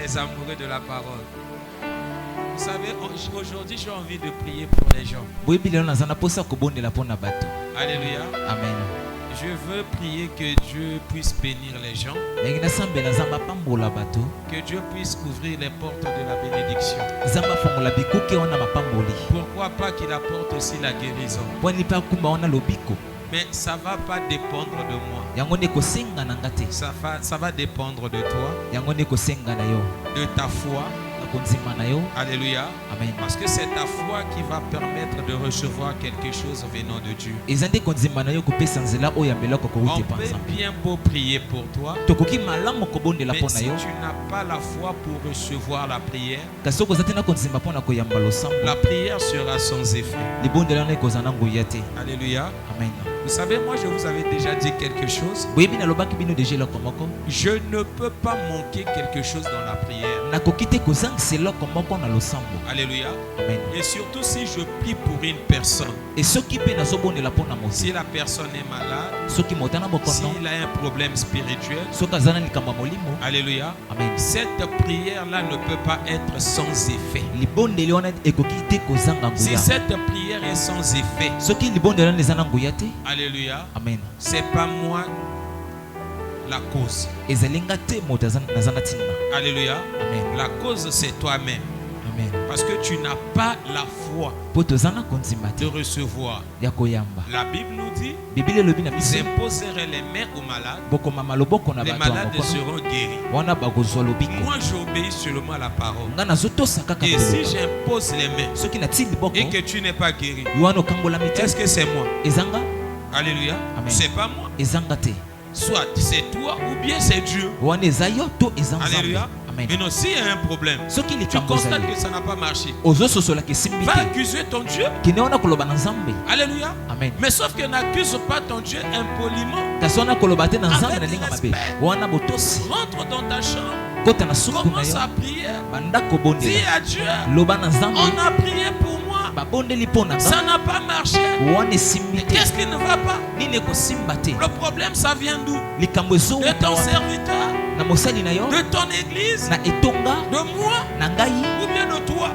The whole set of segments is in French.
Les amoureux de la parole. Vous savez, aujourd'hui j'ai envie de prier pour les gens. Alléluia. Amen. Je veux prier que Dieu puisse bénir les gens. Que Dieu puisse ouvrir les portes de la bénédiction. Pourquoi pas qu'il apporte aussi la guérison. Mais ça ne va pas dépendre de moi. Ça va dépendre de toi, de ta foi. Alléluia. Amen. Parce que c'est ta foi qui va permettre de recevoir quelque chose venant de Dieu. On peut bien beau prier pour toi, mais si tu n'as pas la foi pour recevoir la prière sera sans effet. Alléluia. Amen. Vous savez, moi je vous avais déjà dit quelque chose. Je ne peux pas manquer quelque chose dans la prière. Alléluia. Amen. Et surtout si je prie pour une personne. Si la personne est malade, s'il a un problème spirituel, alléluia. Amen. Cette prière-là ne peut pas être sans effet. Si cette prière est sans effet, alléluia, Amen. c'est pas moi la cause. Alléluia. Amen. La cause c'est toi-même. Amen. Parce que tu n'as pas la foi de recevoir. La Bible nous dit, ils imposeraient les mains aux malades, les malades seront guéris. Moi j'obéis seulement à la parole. Et si j'impose les mains et que tu n'es pas guéri, est-ce que c'est moi? Alléluia. C'est pas moi. Soit c'est toi ou bien c'est Dieu. Alléluia. Mais non, s'il y a un problème, tu constates que ça n'a pas marché, va accuser ton Dieu. Alléluia. Amen. Mais sauf que n'accuse pas ton Dieu impoliment. Rentre dans ta chambre, commence à prier, dis à Dieu, on a prié pour moi, ça n'a pas marché. Qu'est-ce qui ne va pas? Le problème ça vient d'où? De ton serviteur, de ton église, de moi ou bien de toi?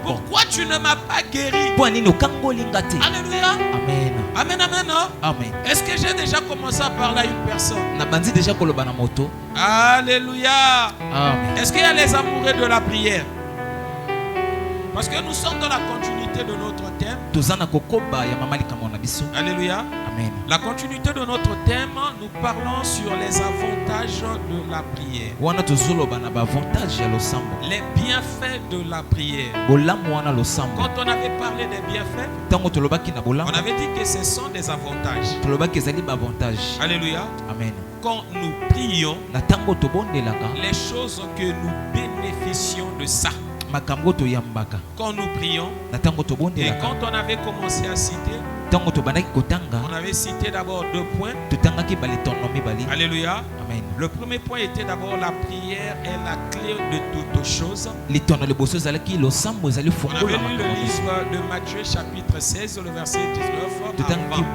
Pourquoi tu ne m'as pas guéri? Alléluia. Amen. Amen, amen, non? Amen. Est-ce que j'ai déjà commencé à parler à une personne? Alléluia. Amen. Est-ce qu'il y a les amoureux de la prière? Parce que nous sommes dans la continuité de notre thème. Alléluia. Amen. La continuité de notre thème, nous parlons sur les avantages de la prière. Les bienfaits de la prière. Quand on avait parlé des bienfaits, on avait dit que ce sont des avantages. Alléluia. Amen. Quand nous prions, les choses que nous bénéficions de ça. Quand nous prions, et quand on avait commencé à citer, on avait cité d'abord 2 points. Alléluia. Amen. Le premier point était d'abord la prière est la clé de toutes choses. On avait lu le livre de Matthieu chapitre 16, le verset 19 à 20.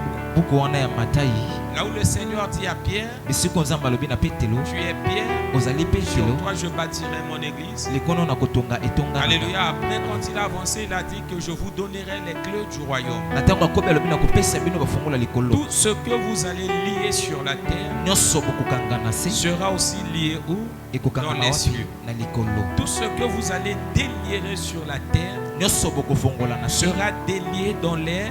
Là où le Seigneur dit à Pierre, tu es Pierre, sur toi je bâtirai mon église. Alléluia. Après quand il a avancé, il a dit que je vous donnerai les clés du royaume. Tout ce que vous allez lier sur la terre sera aussi lié où? Dans les cieux. Tout ce que vous allez délier sur la terre sera délié dans les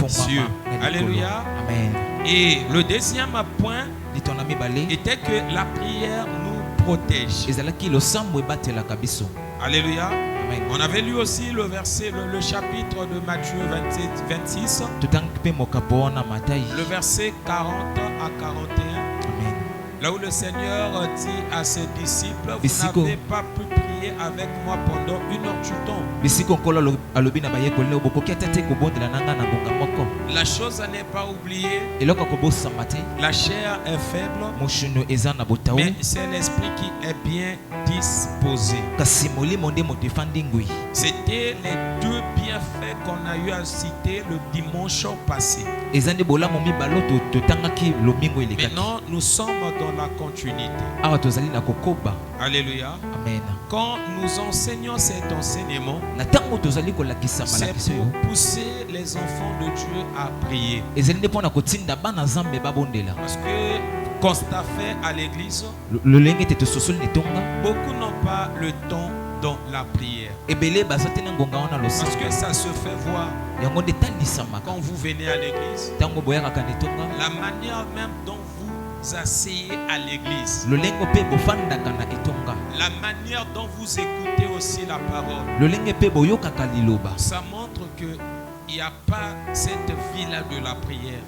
cieux. Alléluia. Amen. Et le deuxième point était que la prière nous protège. Alléluia. Amen. On avait lu aussi le verset, le chapitre de Matthieu 26, le verset 40 à 41. Amen. Là où le Seigneur dit à ses disciples, vous n'avez pas pu prier prier avec moi pendant 1 heure du temps. La chose à ne pas oublier, la chair est faible, mais c'est l'esprit qui est bien disposé. C'était les 2 bienfaits qu'on a eu à citer le dimanche passé. Maintenant, nous sommes dans la continuité. Alléluia. Amen. Quand nous enseignons cet enseignement, c'est pour pousser les enfants de Dieu à prier. Parce que constat fait à l'église, beaucoup n'ont pas le temps dans la prière. Parce que ça se fait voir quand vous venez à l'église, la manière même dont vous asseyez à l'église, la manière dont vous écoutez aussi la parole, ça montre que il n'y a pas cette vie-là de la prière.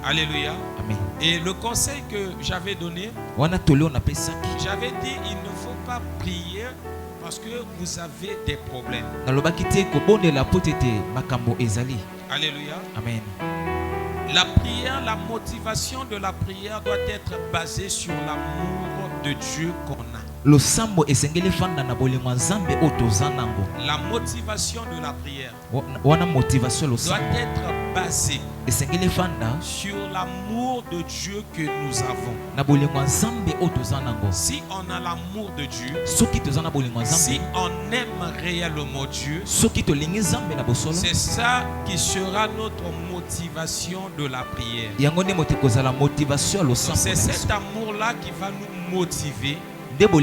Alléluia. Amen. Et le conseil que j'avais donné, j'avais dit il ne faut pas prier parce que vous avez des problèmes. Alléluia. Amen. La prière, la motivation de la prière doit être basée sur l'amour de Dieu qu'on a. La motivation de la prière doit être basée sur l'amour de Dieu que nous avons. Si on a l'amour de Dieu, si on aime réellement Dieu, c'est ça qui sera notre motivation de la prière. C'est cet amour-là qui va nous motiver, qui va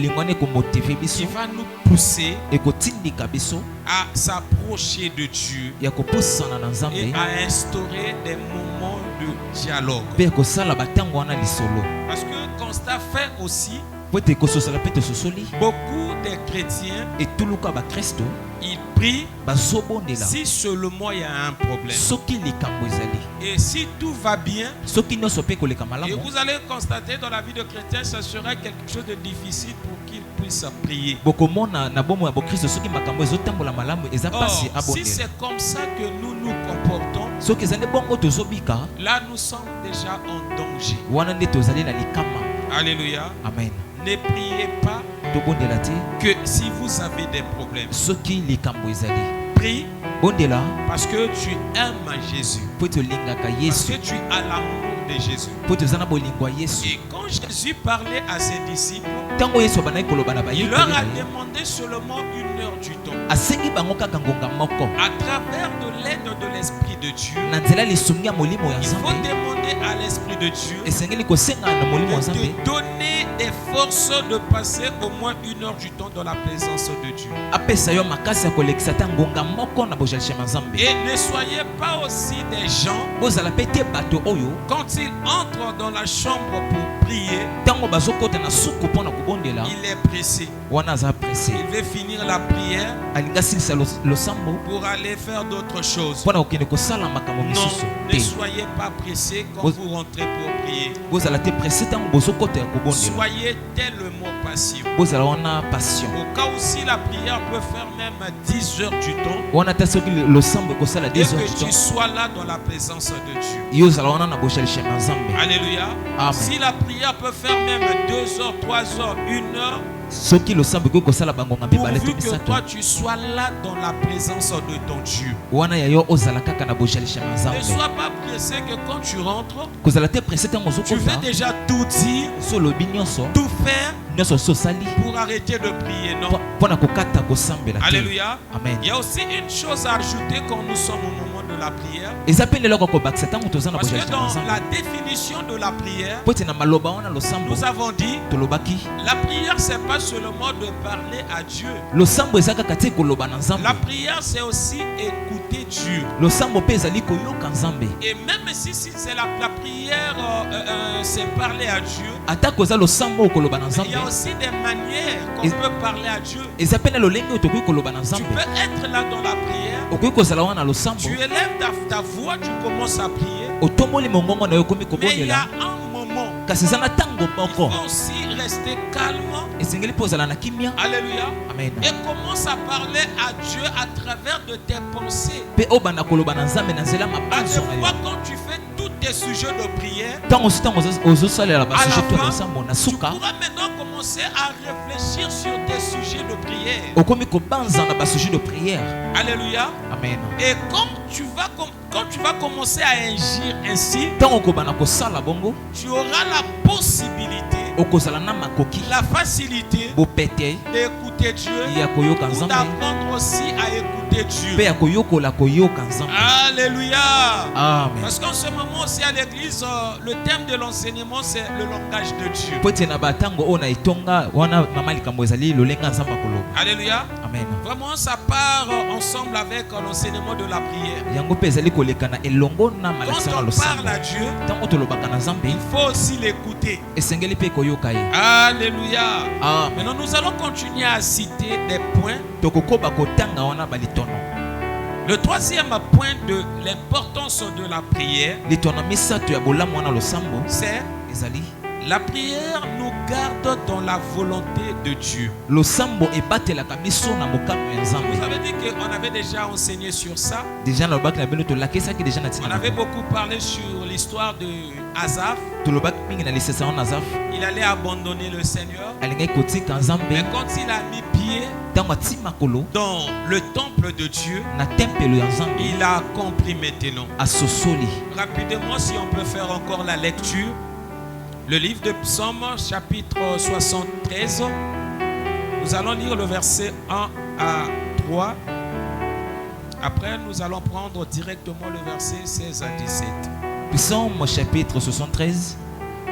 nous pousser à s'approcher de Dieu et à instaurer des moments de dialogue. Parce que constat fait aussi, beaucoup de chrétiens, ils prient si seulement il y a un problème. Et si tout va bien, et vous allez constater dans la vie de chrétien, ça sera quelque chose de difficile pour qu'ils puissent prier. Or, si c'est comme ça que nous nous comportons, là nous sommes déjà en danger. Alléluia. Amen. Ne priez pas que si vous avez des problèmes. Prie parce que tu aimes Jésus. Parce que tu as l'amour de Jésus. Et quand Jésus parlait à ses disciples, il leur a demandé seulement 1 heure du temps. À travers de l'aide de l'Esprit de Dieu, il faut demander à l'Esprit de Dieu de te donner des forces de passer au moins 1 heure du temps dans la présence de Dieu. Et ne soyez pas aussi des gens, quand ils entrent dans la chambre pour prier, il est pressé. Il veut finir la prière pour aller faire d'autres choses. Non, ne soyez pas pressé quand vous rentrez pour prier. Soyez tellement patient. Au cas où si la prière peut faire même 10 heures du temps, et que tu sois là dans la présence de Dieu. Alléluia. Si la prière peut faire même 2 heures, 3 heures, 1 heure, pourvu que toi tu sois là dans la présence de ton Dieu. Ne sois pas pressé que quand tu rentres, tu veux déjà tout dire, tout faire pour arrêter de prier. Non. Alléluia. Amen. Il y a aussi une chose à ajouter quand nous sommes au moment de la prière. Parce que dans la définition de la prière, nous avons dit la prière c'est pas seulement de parler à Dieu. La prière c'est aussi écouter Dieu. Et même si c'est la prière c'est parler à Dieu, il y a aussi des manières qu'on peut parler à Dieu. Tu peux être là dans la prière, tu élèves ta voix, tu commences à prier, mais il y a un moment Il faut aussi rester calme. Alléluia. Amen. Et commence à parler à Dieu à travers de tes pensées. À chaque fois quand tu fais tous tes sujets de prière, à la fin, tu pourras maintenant commencer à réfléchir sur tes sujets de prière. Alléluia. Amen. Et quand tu vas commencer à agir ainsi, tu auras la possibilité, la facilité d'écouter Dieu ou d'apprendre aussi à écouter Dieu. Alléluia. Amen. Parce qu'en ce moment aussi à l'église, le thème de l'enseignement c'est le langage de Dieu. Alléluia. Amen. Vraiment ça part ensemble avec l'enseignement de la prière. Quand on parle à Dieu, il faut aussi l'écouter. Alléluia. Amen. Maintenant nous allons continuer à citer des points. Le troisième point de l'importance de la prière, c'est la prière nous garde dans la volonté de Dieu. Vous avez dit qu'on avait déjà enseigné sur ça. On avait beaucoup parlé sur l'histoire de Asaph. Il allait abandonner le Seigneur. Mais quand il a mis pied dans le temple de Dieu, il a accompli maintenant. Rapidement, si on peut faire encore la lecture. Le livre de Psaume, chapitre 73. Nous allons lire le verset 1 à 3. Après, nous allons prendre directement le verset 16 à 17. Psaume chapitre 73,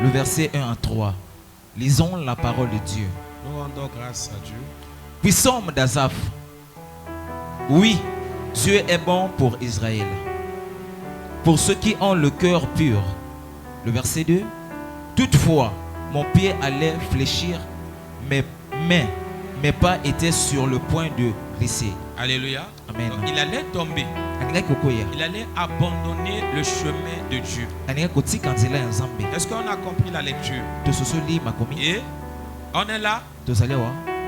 le verset 1 à 3. Lisons la parole de Dieu. Nous rendons grâce à Dieu. Puis Psaume d'Asaph. Oui, Dieu est bon pour Israël, pour ceux qui ont le cœur pur. Le verset 2. Toutefois, mon pied allait fléchir, mes pas étaient sur le point de glisser. Alléluia. Amen. Donc, il allait tomber. Il allait abandonner le chemin de Dieu. Est-ce qu'on a compris la lecture? Et on est là.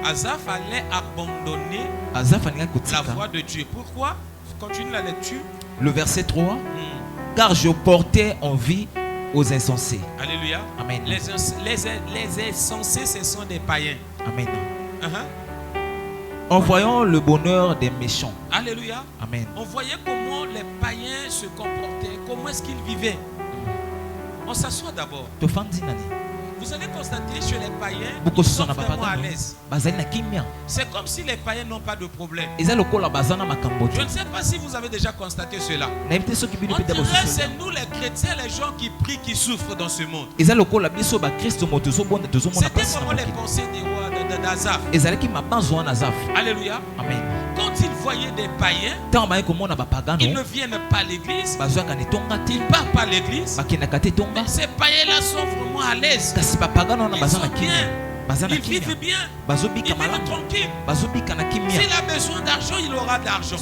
Asaph allait abandonner la voie de Dieu. Pourquoi? Continue la lecture. Le verset 3. Car je portais envie aux insensés. Alléluia. Amen. Les insensés, ce sont des païens. Amen. En voyant le bonheur des méchants. Alléluia. Amen. On voyait comment les païens se comportaient, comment est-ce qu'ils vivaient. On s'assoit d'abord. Vous allez constater chez les païens, ils sont vraiment à l'aise. C'est comme si les païens n'ont pas de problème. Je ne sais pas si vous avez déjà constaté cela. On dirait c'est nous les chrétiens, les gens qui prient, qui souffrent dans ce monde. C'était vraiment les pensées d'Asaph. Alléluia. Amen. Quand ils voyaient des païens, ils ne viennent pas à l'église. Ils ne partent pas à l'église. Mais ces païens-là sont vraiment à l'aise. Ils sont bien. Ils vivent bien. Ils vivent tranquilles. S'il a besoin d'argent, il aura de l'argent.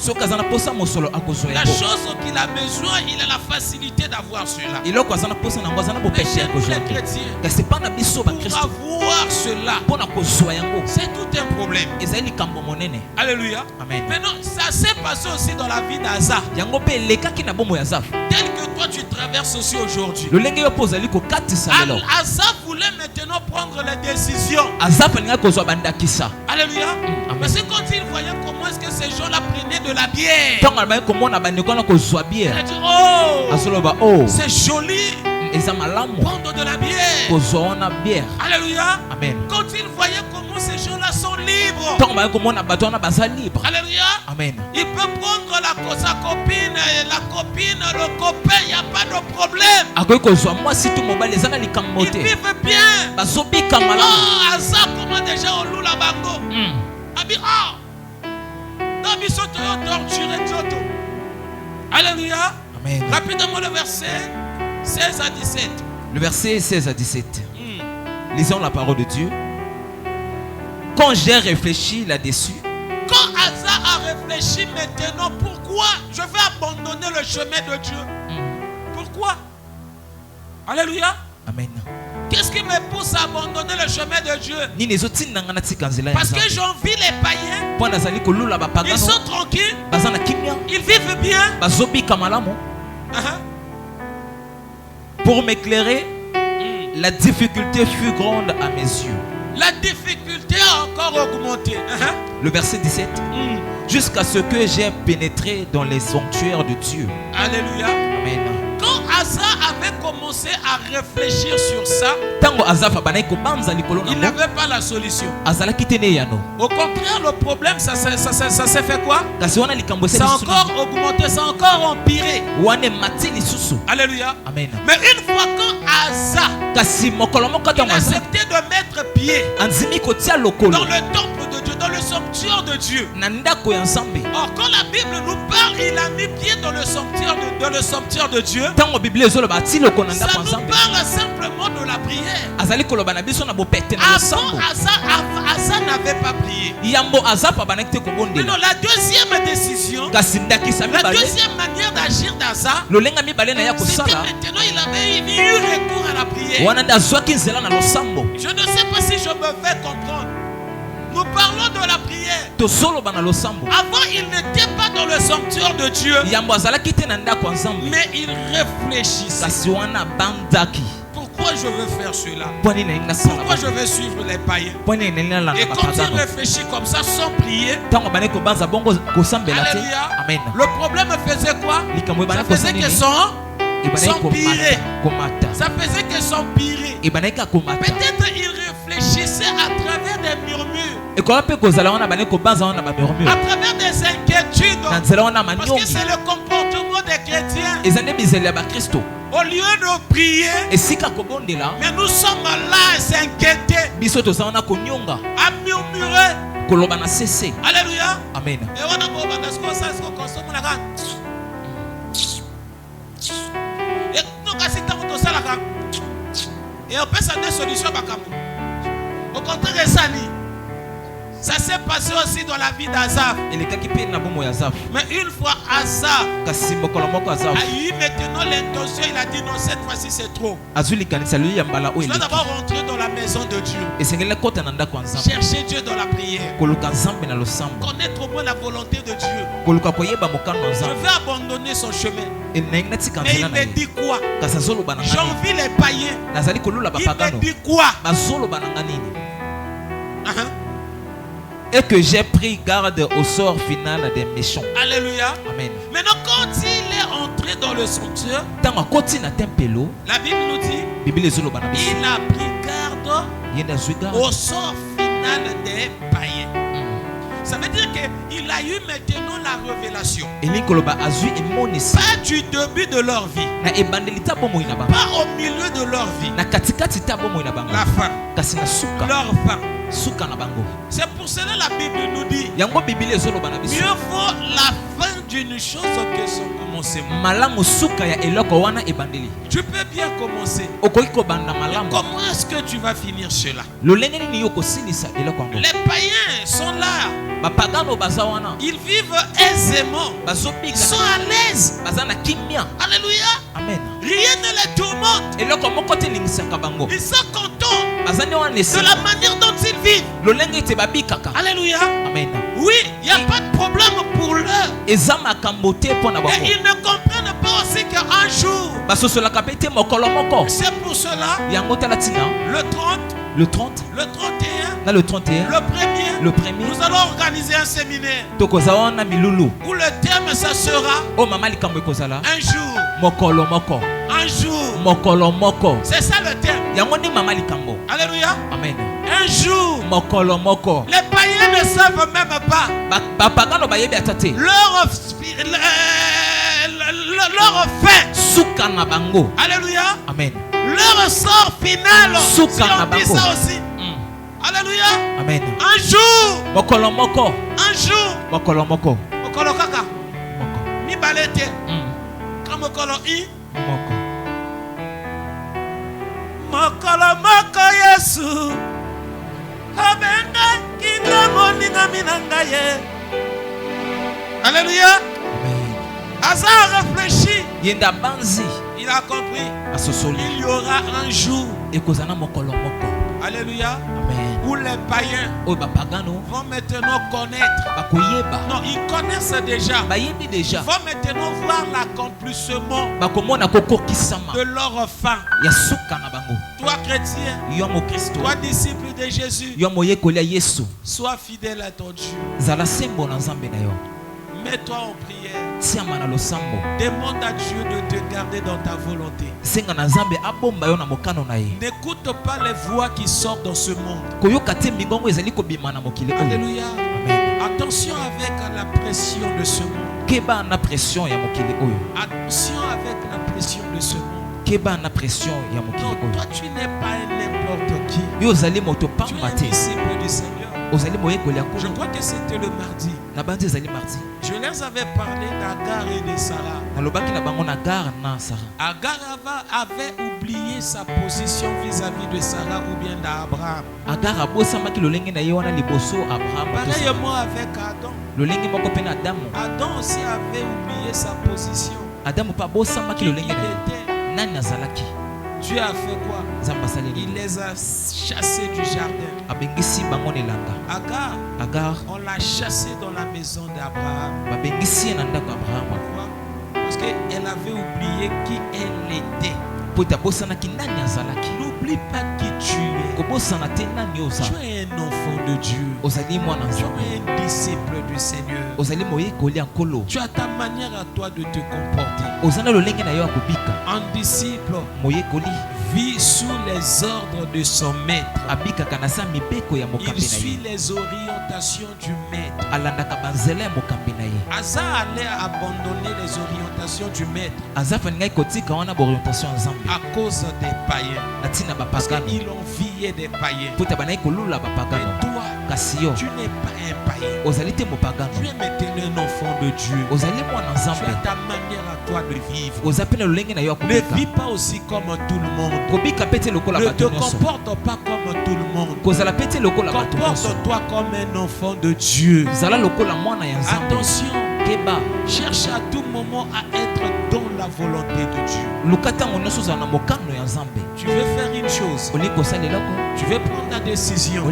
La chose qu'il a besoin, il a la facilité d'avoir cela. Mais chez nous les chrétiens, pour avoir cela, c'est tout un problème. Alléluia. Amen. Maintenant, ça s'est passé aussi dans la vie d'Asaph. Tel que toi tu traverses aussi aujourd'hui. Asaph voulait maintenant prendre les décisions. Alléluia. Parce que quand il voyait comment est-ce que ces gens-là prenaient de la bière, il a dit, oh, c'est joli. Prendre de la bière. Alléluia. Amen. Quand il voyait comment ces gens-là sont libres. Alléluia. Amen. Il peut prendre sa copine, la copine, le copain, il n'y a pas de problème. Ils vivent bien. Oh, Asaph, comment déjà on loue la bango. Alléluia. Amen. Rapidement le verset 16 à 17. Le verset 16 à 17. Lisons la parole de Dieu. Quand j'ai réfléchi là-dessus. Quand Asaph a réfléchi maintenant, pourquoi je vais abandonner le chemin de Dieu? Pourquoi? Alléluia. Amen. qu'est-ce qui me pousse à abandonner le chemin de Dieu? Parce que j'envie les païens. Ils sont tranquilles. Ils vivent bien. Pour m'éclairer, la difficulté fut grande à mes yeux. La difficulté a encore augmenté. Le verset 17. Jusqu'à ce que j'ai pénétré dans les sanctuaires de Dieu. Alléluia. Amen. Quand Asa avait commencé à réfléchir sur ça, il n'avait pas la solution. Au contraire, le problème, ça s'est fait quoi? Ça a encore augmenté, ça a encore empiré. Alléluia. Amen. Mais une fois que Asa il a accepté de mettre pied dans le temple de Dieu, dans le sanctuaire de Dieu. Or, quand la Bible nous parle, il a mis pied dans le sanctuaire de Dieu. Ça nous parle simplement de la prière. Avant, Asa n'avait pas prié. Mais non, la deuxième décision, la deuxième manière d'agir d'Asa, c'était maintenant il avait eu recours à la prière. Je ne sais pas si je me fais comprendre. Nous parlons de la prière. Avant, il n'était pas dans le sanctuaire de Dieu. Mais il réfléchissait. Pourquoi je veux faire cela? Pourquoi je veux suivre les païens? Et quand il réfléchit comme ça sans prier, alléluia, le problème faisait quoi? Ça faisait que s'empirer. Ça faisait que s'empirer. Peut-être il réfléchissait à travers des murmures, à travers des inquiétudes, parce que c'est le comportement des chrétiens. Au lieu de prier, mais nous sommes là à s'inquiéter, à murmurer. Alléluia. Amen. Et on peut s'en donner solution. Au contraire, ça s'est passé aussi dans la vie d'Azaph. Mais une fois Asa a eu maintenant l'intention, il a dit non, cette fois-ci c'est trop. Je dois d'abord rentrer dans la maison de Dieu. Chercher Dieu dans la prière. Connaître au moins la volonté de Dieu. Je vais abandonner son chemin. Et il me dit quoi? J'envie les païens. Il me dit quoi? Et que j'ai pris garde au sort final des méchants. Alléluia. Amen. Maintenant, quand il est entré dans le sanctuaire, la Bible nous dit il a pris garde au sort final des païens. Ça veut dire qu'il a eu maintenant la révélation. Pas du début de leur vie, pas au milieu de leur vie, la fin, leur fin. C'est pour cela que la Bible nous dit mieux vaut la fin d'une chose que son commencement. Tu peux bien commencer. Comment est-ce que tu vas finir cela? Les païens sont là. Ils vivent aisément. Ils sont à l'aise. Alléluia. Amen. Rien ne les tourmente. Ils sont contents de la manière dont ils vivent. Alléluia. Amen. Oui, il n'y a pas de problème pour eux. Et ils ne comprennent pas aussi qu'un jour, c'est pour cela, le 30, le 31, le premier, nous allons organiser un séminaire où le thème ça sera un jour. Un jour. C'est ça le thème. Alléluia. Amen. Un jour. Les païens ne savent même pas leur fin. Alléluia. Amen. Leur sort final. Si on dit ça aussi. Alléluia. Amen. Un jour. Un jour. Mokolo kaka. Mi balete. Comme mokolo i. Moko Yesu. Abenga kina moninga minanga ye. Alléluia. Amen. Asa réfléchi. Yenda banzi. Il Il a compris. Il y aura un jour. Alléluia. Amen. Où les païens vont maintenant connaître. Non, ils connaissent déjà. Ils vont maintenant voir l'accomplissement de leur fin. Toi chrétien, toi disciple de Jésus, sois fidèle à ton Dieu. Mets-toi en prière. Demande à Dieu de te garder dans ta volonté. N'écoute pas les voix qui sortent dans ce monde. Alléluia. Attention avec la pression de ce monde. Attention avec la pression de ce monde. Non, toi tu n'es pas n'importe qui. Tu es un disciple du Seigneur. Je crois que c'était le mardi. Je leur avais parlé d'Agar et de Sarah. Agar avait oublié sa position vis-à-vis de Sarah ou bien d'Abraham. Pareillement avec Adam. Adam aussi avait oublié sa position. Qui il était. Dieu a fait quoi? Il les a chassés du jardin. Agar, on l'a chassée dans la maison d'Abraham. Pourquoi? Parce qu'elle avait oublié qui elle était. N'oublie pas qui tu es. Tu es un enfant de Dieu. Tu es un disciple du Seigneur. Tu as ta manière à toi de te comporter. Un disciple vit sous les ordres de son maître. Il suit les orientations du maître. Asa allait abandonner les orientations du maître à cause des païens. Parce qu'il enviait des païens. Mais toi, tu n'es pas un païen. Tu es maintenant un enfant de Dieu. Tu as ta manière à toi de vivre. Ne vis pas aussi comme tout le monde. Ne te comporte pas comme tout le monde. Comporte-toi comme un enfant de Dieu. Attention, cherche à tout moment à être dans la volonté de Dieu. Tu veux faire une chose. Tu veux prendre ta décision.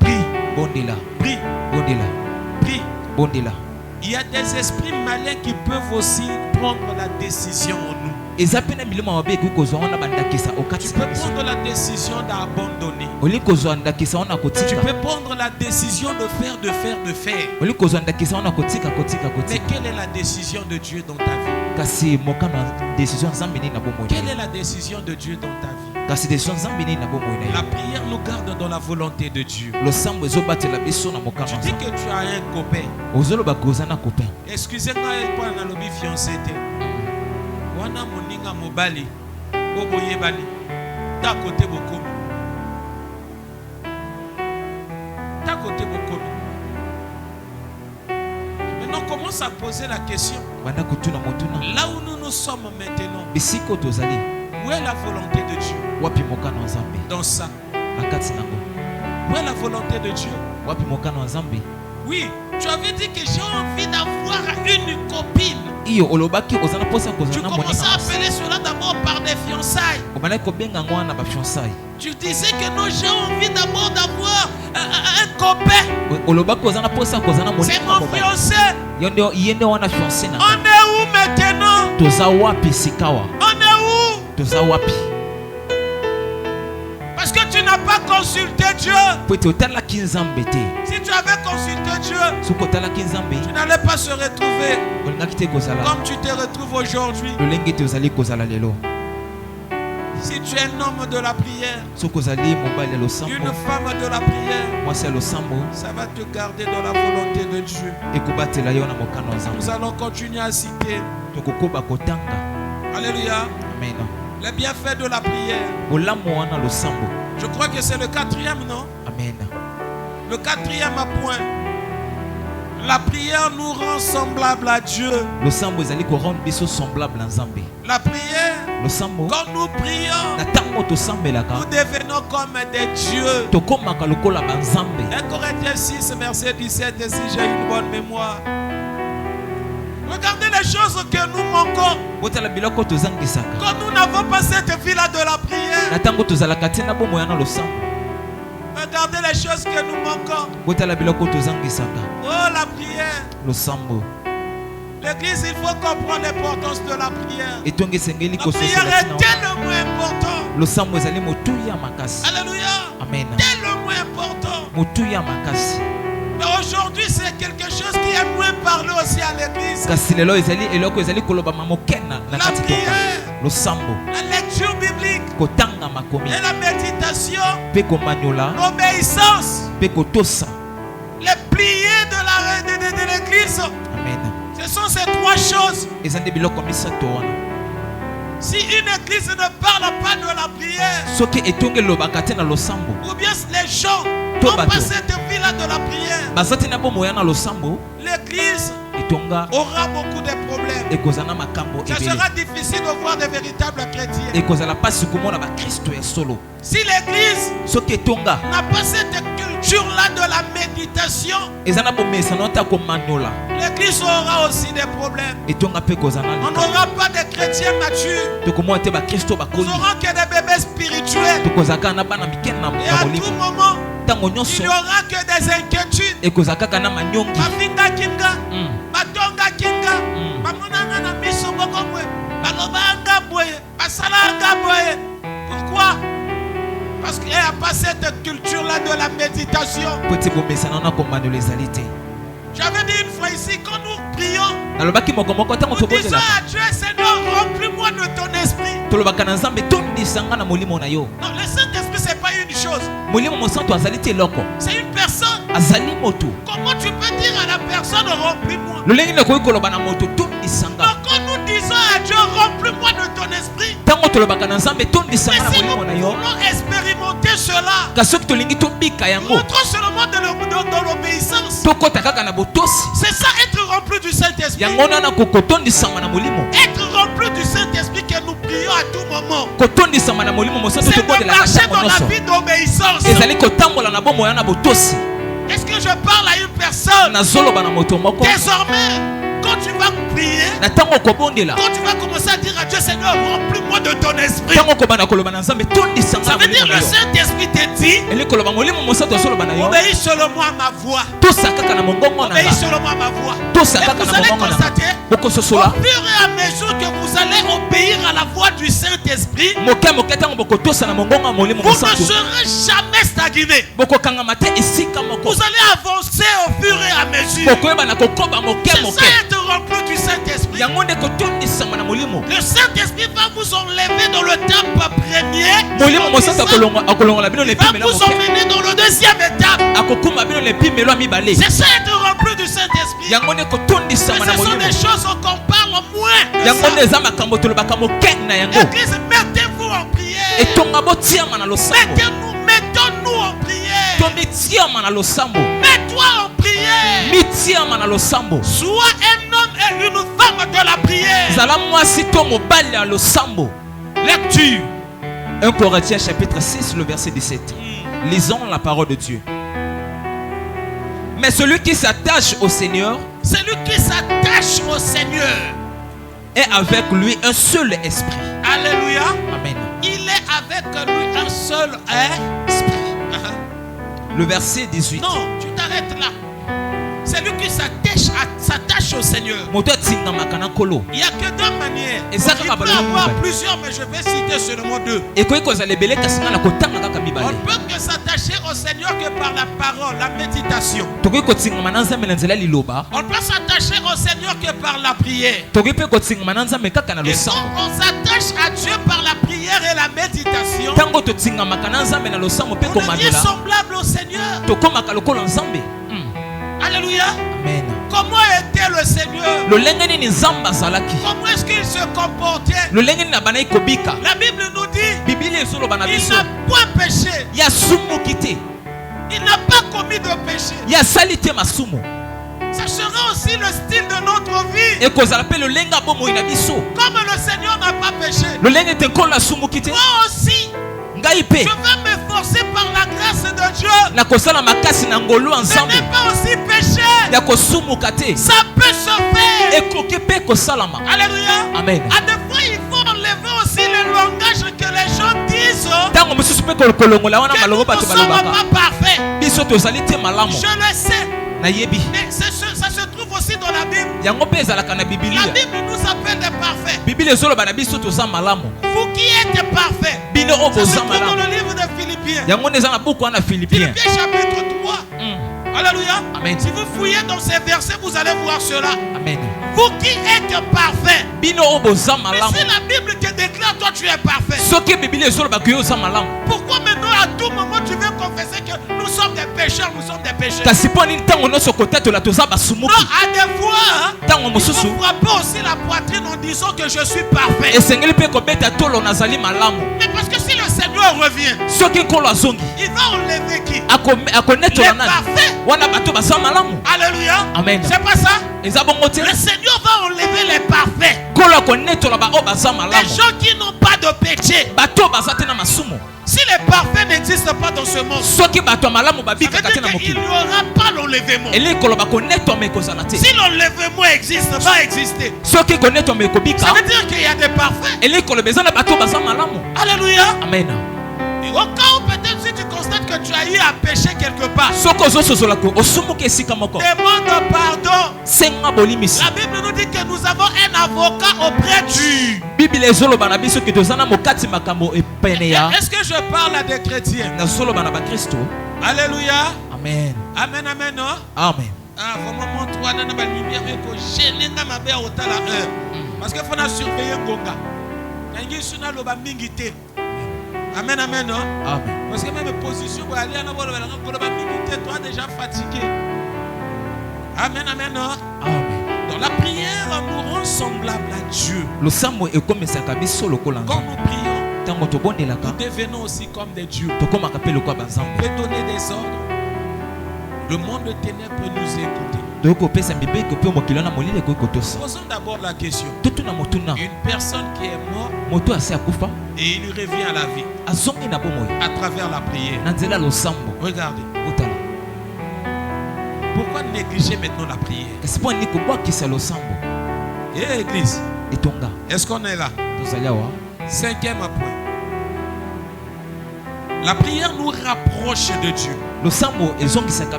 Prie. Prie. Prie. Il y a des esprits malins qui peuvent aussi prendre la décision en nous. Tu peux prendre la décision d'abandonner. Tu peux prendre la décision de faire. Mais quelle est la décision de Dieu dans ta vie? Quelle est la décision de Dieu dans ta vie? La prière nous garde dans la volonté de Dieu. Tu dis que tu as un copain. Excusez-moi pour un fiancé. Wana moninga mobali boboye bali ta côté bokomi. Maintenant commence à poser la question. Là où nous sommes maintenant, où est la volonté de Dieu? Dans ça. Où est la volonté de Dieu? Oui, tu avais dit que j'ai envie d'avoir une copine. Tu commences à appeler cela d'abord par des fiançailles. Tu disais que non, j'ai envie d'abord d'avoir un copain. C'est mon fiancé. On est où maintenant? On est où? Parce que tu n'as pas consulté Dieu. Si tu avais consulté Dieu, tu n'allais pas se retrouver comme tu te retrouves aujourd'hui. Si tu es un homme de la prière, une femme de la prière, ça va te garder dans la volonté de Dieu. Nous allons continuer à citer. Alléluia. Amen. Les bienfaits de la prière. Je crois que c'est le 4e, non? Amen. Le 4e point. La prière nous rend semblables à Dieu. La prière, quand nous prions, nous devenons comme des dieux. 1 Corinthiens 6, verset 17, si j'ai une bonne mémoire. Regardez les choses que nous manquons. Quand nous n'avons pas cette vie-là de la prière. Regardez les choses que nous manquons. Oh, la prière. L'église, il faut comprendre l'importance de la prière. La prière est tellement importante. Alléluia. Amen. Tellement important. Mais aujourd'hui, c'est quelque chose qui est moins parlé aussi à l'église. La prière, la lecture biblique et la méditation, l'obéissance, les prières de l'église. Ce sont ces trois choses. Si une église ne parle pas de la prière, ou bien les gens n'ont pas cette vie-là de la prière, l'église aura beaucoup de problèmes. Ça sera difficile de voir des véritables chrétiens. Si l'église n'a pas cette culture-là de la méditation, l'église aura aussi des problèmes. On n'aura pas de chrétiens matures. Nous n'aurons que des bébés spirituels. Et à tout moment, il n'y aura que des inquiétudes. Mafinga kinga, batonga kinga, bamonanga na miso bokongwe, balobanga boye, basalanga boye. Pourquoi? Parce qu'il n'y a pas cette culture-là de la méditation. J'avais dit une fois ici, quand nous prions, nous disons à Dieu, Seigneur, remplis-moi de ton esprit. Non, le Saint-Esprit, ce n'est pas une chose. C'est une personne. Comment tu peux dire à la personne, remplis-moi? Donc quand nous disons à Dieu, remplis-moi de ton esprit, mais si nous voulons expérimenter cela, montrons seulement de l'obéissance. C'est ça, être rempli du Saint-Esprit. Être rempli du Saint-Esprit que nous prions à tout moment. C'est de marcher dans la vie d'obéissance. Est-ce que je parle à une personne? Désormais, quand tu vas prier, quand tu vas commencer à dire à Dieu, Seigneur, remplis-moi de ton esprit, ça veut dire le Saint-Esprit te dit, obéis seulement à ma voix. Obéis seulement à ma voix. Et vous allez constater, au fur et à mesure que vous allez obéir à la voix du Saint-Esprit, vous ne serez jamais stagné. Vous allez avancer au fur et à mesure. C'est ça, être rempli du Saint-Esprit. Le Saint-Esprit va vous enlever dans le temple premier. Il va vous emmener dans le deuxième étape. C'est ça, être rempli du Saint-Esprit. Mais ce sont des choses qu'on parle moins. Église, mettez-vous en prière. Mettons-nous en prière. Mets-toi en prière. Sois un homme et une femme de la prière. Lecture 1 Corinthiens chapitre 6, le verset 17. Lisons la parole de Dieu. Mais celui qui s'attache au Seigneur, est avec lui un seul esprit. Alléluia. Amen. Il est avec lui un seul esprit. Le verset 18. Non, tu t'arrêtes là. Celui qui s'attache au Seigneur. Il n'y a que deux manières. Il peut y avoir plusieurs, mais je vais citer seulement deux. On ne peut que s'attacher au Seigneur que par la parole, la méditation. On peut s'attacher au Seigneur que par la prière. Et quand on s'attache à Dieu par la prière et la méditation, on devient semblable au Seigneur. Alléluia. Amen. Comment était le Seigneur? Comment est-ce qu'il se comportait? La Bible nous dit il n'a point péché. Il n'a pas commis de péché. Ça sera aussi le style de notre vie. Comme le Seigneur n'a pas péché, moi aussi je vais m'efforcer m'efforcer par la grâce de Dieu. Ce n'est pas aussi péché. Ça peut se faire. Alléluia. Amen. À des fois, il faut enlever aussi le langage que les gens disent. Que nous ne sommes pas parfaits. Je le sais. Mais ça se trouve aussi dans la Bible. La Bible nous appelle des parfaits. Vous qui êtes parfaits. Ça se trouve dans le livre de Philippiens. Philippiens chapitre 3. Alléluia. Amen. Si vous fouillez dans ces versets, vous allez voir cela. Amen. Vous qui êtes parfaits. Mais c'est la Bible qui déclare toi tu es parfait. Pourquoi maintenant à tout moment tu veux confesser que nous sommes des pécheurs, nous sommes des pécheurs? Non, à des fois, il faut frapper aussi la poitrine en disant que je suis parfait. Mais parce que si le Seigneur revient, il va enlever qui? Les parfaits. Alléluia. Amen. C'est pas ça? Le Seigneur va enlever les parfaits. Les gens qui n'ont pas de péché. Si les parfaits n'existent pas dans ce monde, ça veut dire qu'il n'y aura pas l'enlèvement. Si l'enlèvement existe, va exister. Ça veut dire qu'il y a des parfaits. Alléluia. Amen. Au cas où peut-être si tu constates que tu as eu à pécher quelque part, demande pardon. La Bible nous dit que nous avons un avocat auprès du. Est-ce que je parle à des chrétiens? Alléluia. Amen. Amen, amen, non? Amen. Ah, vraiment, toi, dans la lumière, que j'ai n'ai ma belle au tal à heure. Parce qu'il faut surveiller Gonga. Amen, amen, non? Amen. Parce que même position pour aller à la toi déjà fatigué. Amen, amen, non? Amen. Dans la prière, nous rend semblable à Dieu. Quand nous prions, nous devenons aussi comme des dieux. On peut donner des ordres. Le monde de ténèbres peut nous écouter. Posons d'abord la question. Une personne qui est morte et il revient à la vie à travers la prière. Regardez. Pourquoi négliger maintenant la prière? Et église, est-ce qu'on est là? Cinquième point. La prière nous rapproche de Dieu.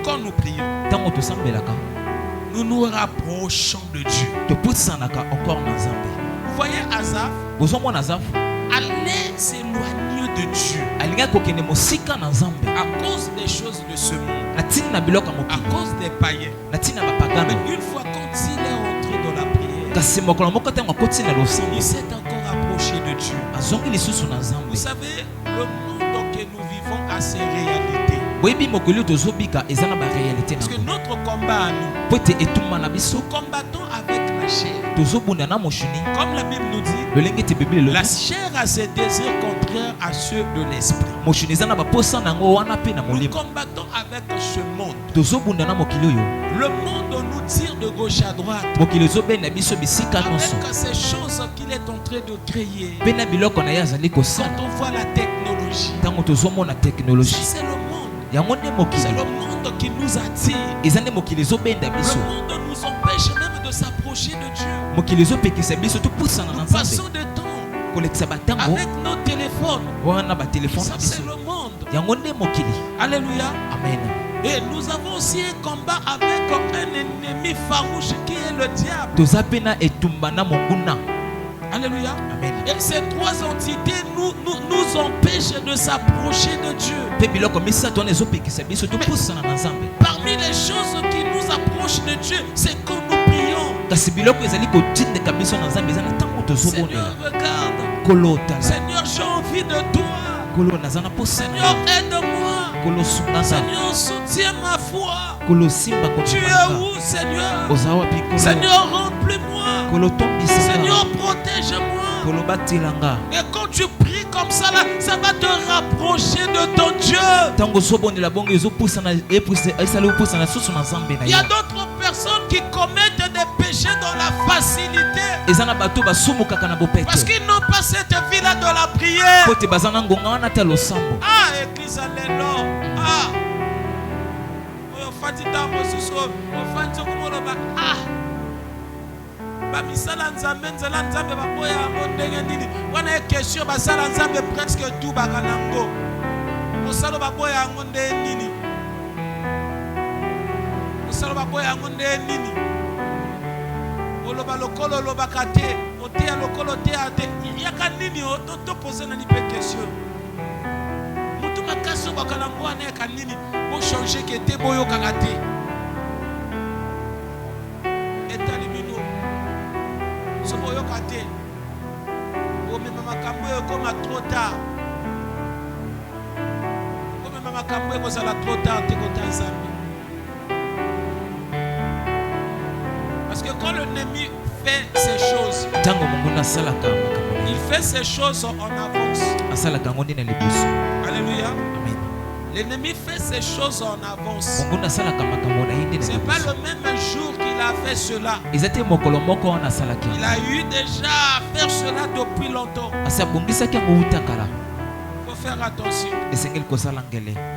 Quand nous prions, nous nous rapprochons de Dieu. Vous voyez Asaph allait s'éloigner de Dieu à cause des choses de ce monde, à cause des païens. Mais une fois quand il est entré dans la prière, il s'est encore approché de Dieu. Vous savez, le monde que nous vivons a ses réalités. Parce que notre combat à nous, nous combattons avec la chair. Comme la Bible nous dit, la chair a ses désirs contraires à ceux de l'esprit. Nous combattons avec ce monde. Le monde nous tire de gauche à droite avec ces choses qu'il est en train de créer. Quand on voit la technologie, c'est le monde. C'est le monde qui nous attire. Le monde nous empêche même de s'approcher de Dieu. Nous passons de temps avec nos téléphones. Ça, c'est le monde. Alléluia. Amen. Et nous avons aussi un combat avec un ennemi farouche qui est le diable. Alléluia. Amen. Et ces trois entités nous empêchent de s'approcher de Dieu. Parmi les choses qui nous approchent de Dieu, c'est quand nous prions. Seigneur, regarde. Seigneur, j'ai envie de toi. Seigneur, aide-moi. Seigneur, soutiens ma foi. Tu es où, Seigneur? Seigneur, remplis-moi. Seigneur, protège-moi. Et quand tu pries comme ça, là, ça va te rapprocher de ton Dieu. Il y a d'autres personnes qui commettent des des péchés dans la facilité. Parce qu'ils n'ont pas cette vie-là de la prière. Ah, église, alléluia. Ah. Ah. Bamisala nzambe nzela nzambe baboya yango ndenge nini wana question basala nzambe presque tout bakanango osalo baboya yango ndenge nini osalo baboya yango ndenge nini oloba lokolo lobaka te oteya lokolo teya te yaka nini to poser nani pe question mutu makasi bakanango wana yaka nini bo changer ke te boyokaka te etali bino sobo yokate o mema makambo ekoma trop tard o mema makambo ekozala trop tard te kota nzambe parce que quand l'ennemi fait ces choses il fait ces choses en avance. Alléluia. L'ennemi fait ces choses en avance. Ce n'est pas le même jour qu'il a fait cela. Il a eu déjà à faire cela depuis longtemps. Il faut faire attention.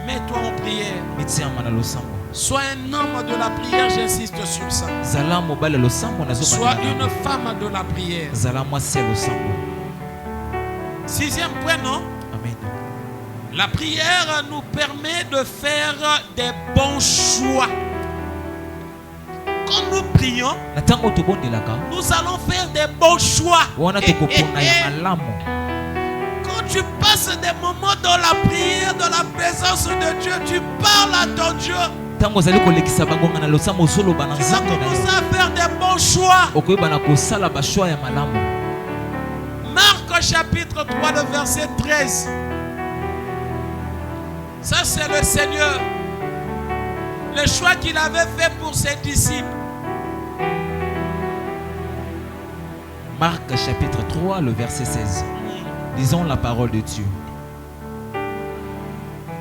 Mets-toi en prière. Sois un homme de la prière, j'insiste sur ça. Sois une femme de la prière. 6e point, non? La prière nous permet de faire des bons choix. Quand nous prions, nous allons faire des bons choix. Quand tu passes des moments dans la prière, dans la présence de Dieu, tu parles à ton Dieu. Tu vas commencer à faire des bons choix. Marc chapitre 3, le verset 13. Ça c'est le Seigneur. Le choix qu'il avait fait pour ses disciples. Marc chapitre 3, le verset 16. Lisons la parole de Dieu.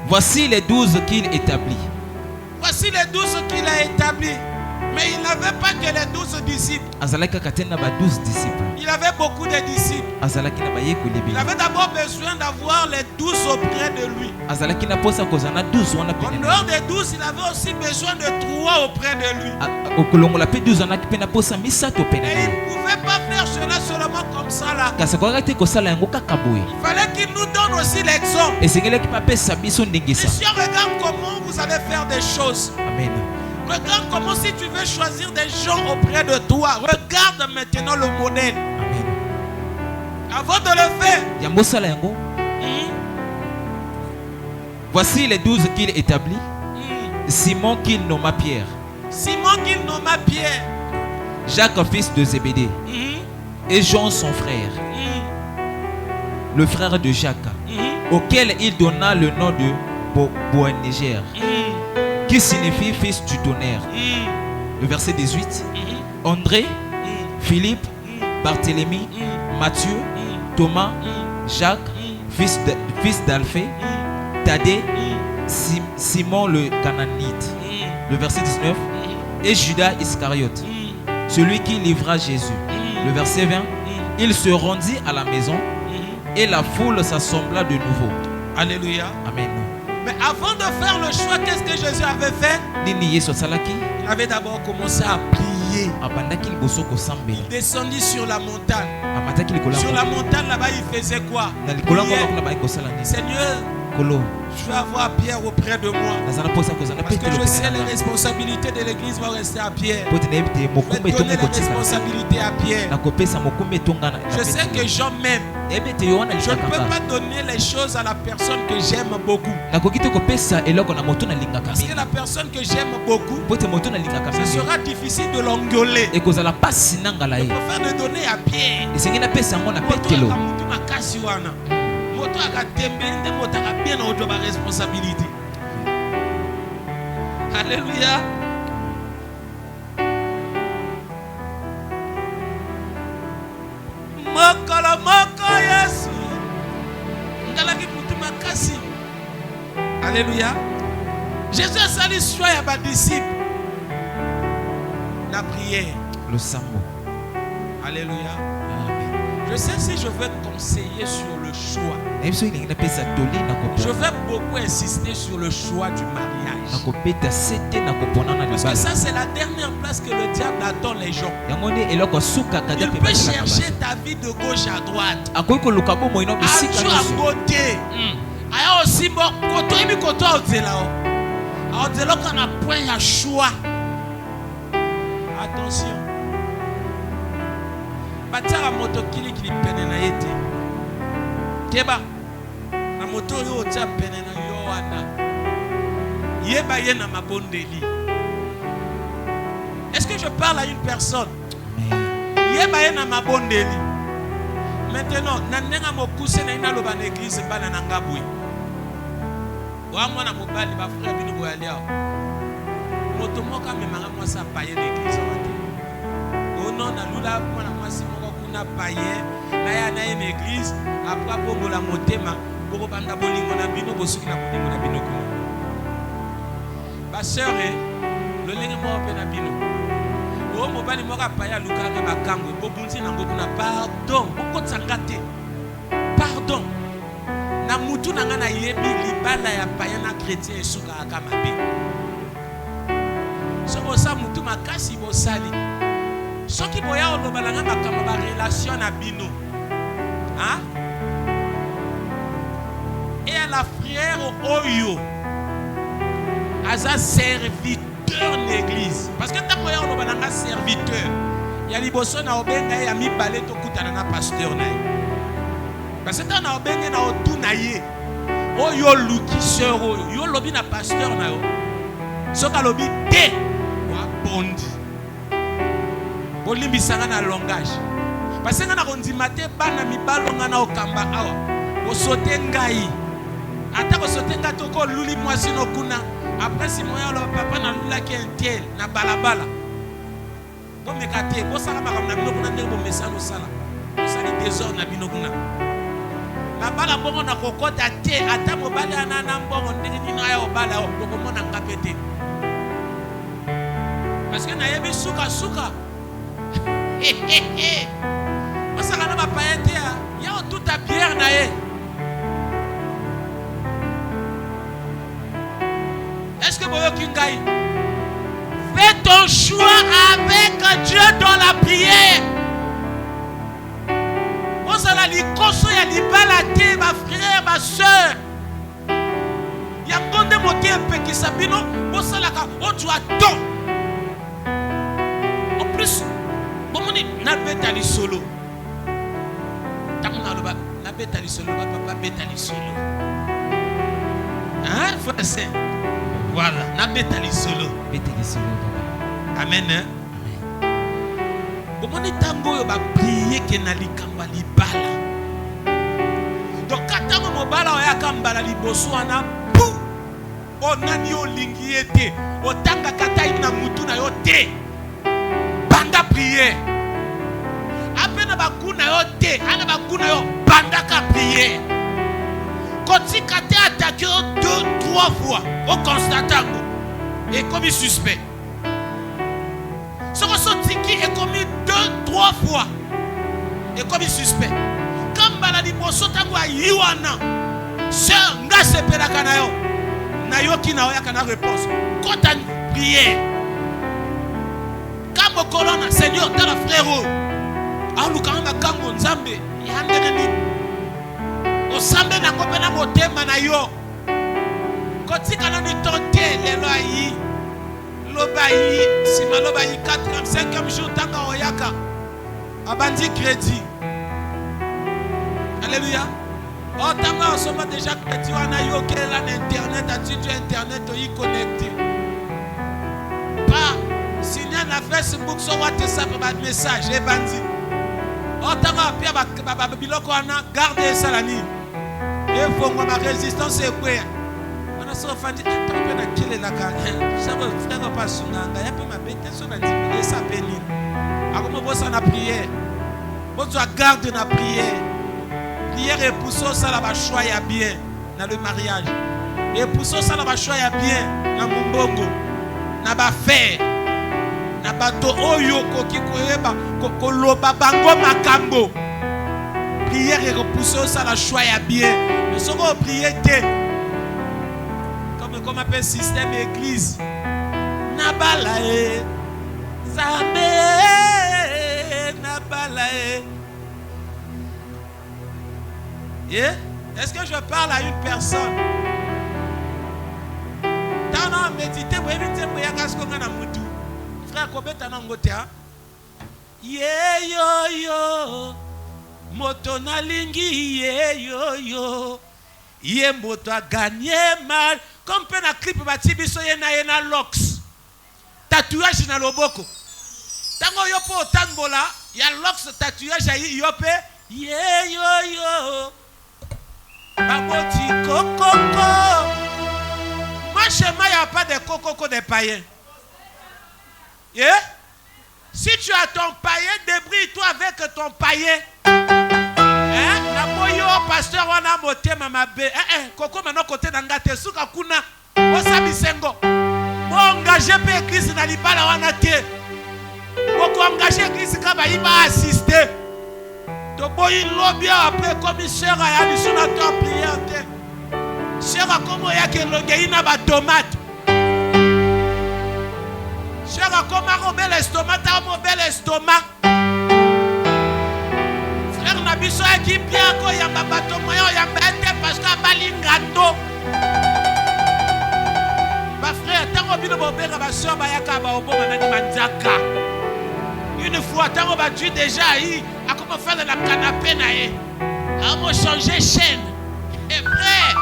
Voici les 12 qu'il établit. Voici les 12 qu'il a établis. Mais il n'avait pas que les 12 disciples. Il avait beaucoup de disciples. Il avait d'abord besoin d'avoir les 12 auprès de lui. En dehors des 12, il avait aussi besoin de 3 auprès de lui. Et il ne pouvait pas faire cela seulement comme ça là. Il fallait qu'il nous donne aussi l'exemple. Et si on regarde comment vous allez faire des choses. Amen. Regarde comment si tu veux choisir des gens auprès de toi. Regarde maintenant le modèle. Amen. Avant de le faire. Voici les 12 qu'il établit. Simon qu'il nomma Pierre. Simon qu'il nomma Pierre. Jacques fils de Zébédée. Et Jean son frère. Le frère de Jacques. Auquel il donna le nom de Boanerges. Qui signifie fils du tonnerre. Le verset 18. André, Philippe, Barthélemy, Matthieu, Thomas, Jacques, fils d'Alphée, Thaddée, Simon le Canaanite. Le verset 19. Et Judas Iscariote, celui qui livra Jésus. Le verset 20. Il se rendit à la maison et la foule s'assembla de nouveau. Alléluia. Amen. Mais avant de faire le choix, qu'est-ce que Jésus avait fait? Il avait d'abord commencé à prier. Il descendit sur la montagne. Sur la montagne là-bas, il faisait quoi? Seigneur, je vais avoir Pierre auprès de moi. Parce que je sais les responsabilités de l'église vont rester à Pierre. Je vais donner la responsabilité à Pierre. Je sais que Jean m'aime. Je ne peux pas donner les choses à la personne que j'aime beaucoup. Parce que la personne que j'aime beaucoup, ce sera difficile de l'engueuler. Je préfère le donner à Pierre. Responsabilité. Alléluia. Alléluia. Jésus a sali choix à ses disciples. La prière. Le sambo. Alléluia. Amen. Je sais si je vais conseiller sur le choix. Je vais beaucoup insister sur le choix du mariage. Parce que ça, c'est la dernière place que le diable attend les gens. Il peut chercher ta vie de gauche à droite. À côté. Aya aussi bon koto emi koto otela o. Otela kana point ya choix. Attention. Batara moto kili pene na yete. Keba. Na moto yo tia pene na yo wana. Yeba ye na mabondeli. Est-ce que je parle à une personne? Yeba ye na mabondeli. Maintenant, nanenga mokuse na ina loba na église bana na ngabwe. Wa mwana mobali ba frère bino boyalia. Moto moka memanga mwasa paye na église wate. Ono na lula mwana mwasi moko kuna paye na ya na une église après bongola motema boko banda bolingo na bino bosuki na bolingo na bino kuna. Ba sœur le lenge mo pe na bino. O mobali moka paya lukanga bakango bobunzi nango kuna pardon boko tsangate. Pardon. Na mutu nanga na yebi libala ya paya na chrétien esuka aka mabe. Soko sa mutu makasi bosali. Soki boya olobalanga makambo ba relation na bino. Hein? Et à la frère Oyo aza serviteur l'église. Parce que tant boya olobalanga serviteur. Ya liboso na obenga ya mibale to kutana na pasteur na ye. Parce que tant na obenga na otuna ye. Oyo lukiseur oyo yo lobi na pasteur na yo. Soka lobi te wa bondi. Olimbi sanga na langage. Parce que na kondima te bana mibalonga na okamba awa. Osote ngai. Ata osote ngato ko luli mwasi no kuna. Après si moya lo papa na lula ki entel na balabala. Bo mekate bo sanga makam na bino kuna ndenge bo mesano sala. Sali désordre na bino kuna. Na bala bongo na kokota te ata mobali anana mbongo ndenge nino aya obala o bokomona ngapete. Parce que na yebi suka suka. Parce que na ba paete ya o tout à bière na ye. Est-ce que boyo kingai? Fais ton choix avec Dieu dans la prière. On s'en a dit koso ya libala te ba frère ba sœur. Ya konde moté peki sabino, on s'en la ka o tu attends. En plus bomoni na betali solo. Tamuna loba na betali solo ba papa betali solo. Hein, frère saint. Voilà, na betali solo. Betali solo papa. Amen. Amen. Bomoni tango yo ba prier ke na likamba libala. Donc katango mobala oya kambala liboso ana pou. O nani o lingi ete. O tanga katai na mutu na yo te. Banda prier. Apena bakuna yo te, ana bakuna yo banda ka prier. Koti kate attaqué 2-3 fois. O constatango. Et comme suspect. Soko tiki est commis 2-3 fois. Et comme suspect. Comme baladi boso tango ayiwana. Sœur nga sepela kana yo. Na yo ki na yo kana réponse. Quand tu prière. Kambo kolona Seigneur ta la frère. Alu kanga kango nzambe yandene ni. Osambe na kopena motema na yo. Kotika na ni tonte lelo ayi. Lobayi, si malobayi 4e, 5e jour tanga oyaka. Abandi crédit. Alléluia. Oh tanga osoma déjà crédit wana yo kela na internet, atu internet oyi connecté. Pas signer na Facebook so WhatsApp ba message et bandi. Oh tanga pia ba biloko wana garder salani. Et faut moi ma résistance est quoi? On a sofandi tampe na kile la ka. Ça va frère pas sunanga, ya pe ma bête so na diminuer sa peine. Akomo bossa na prière. Bon tu garde na prière. Prière et pousso ça la ba choix ya bien dans le mariage. Et pousso ça la ba choix ya bien na mumbongo. Na ba faire. na bato oyo koki koyeba koloba bango makambo. Prière et repousser ça la choix ya bien. Mais ce qu'on prier comme appelle système église. Nabalae Zambe Nabalae. Yeah? Est-ce que je parle à une personne? Tana méditer pour éviter pour yagas ko ngana mutu. Frère kobeta na ngote ha. Ye yo yo. Moto na lingi ye yo yo. Ye moto a gagné mal. Comme pe na clip bati biso ye na locks. Tatouage na loboko. Tango yo po tambola, ya locks tatouage ayi yo pe ye yo yo. Baboti kokoko. Moi chez moi il n'y a pas de coco des païens. Yeah? Si tu as ton païen, débrouille-toi avec ton païen. Hein? Na moyo pasteur wana motema mabe. Koko mano côté d'angate suka kuna. Osabi sengo. Bo engagé pe église na libala wana te. Boko engagé église kaba iba assister. To boyi lobby après commissaire ya missionnaire to prière te. Chera como yake longeina ba tomate. Chera como robel estomac, ta robel estomac. Frère Nabiso qui bien ko yamba bato moyo yamba te parce que balingato. Ba frère tango bino bobera ba soeur ba yaka ba oboma na manzaka. Une fois tango ba tu déjà yi a comment faire la canapé na ye. A mo changer chaîne. Et vrai.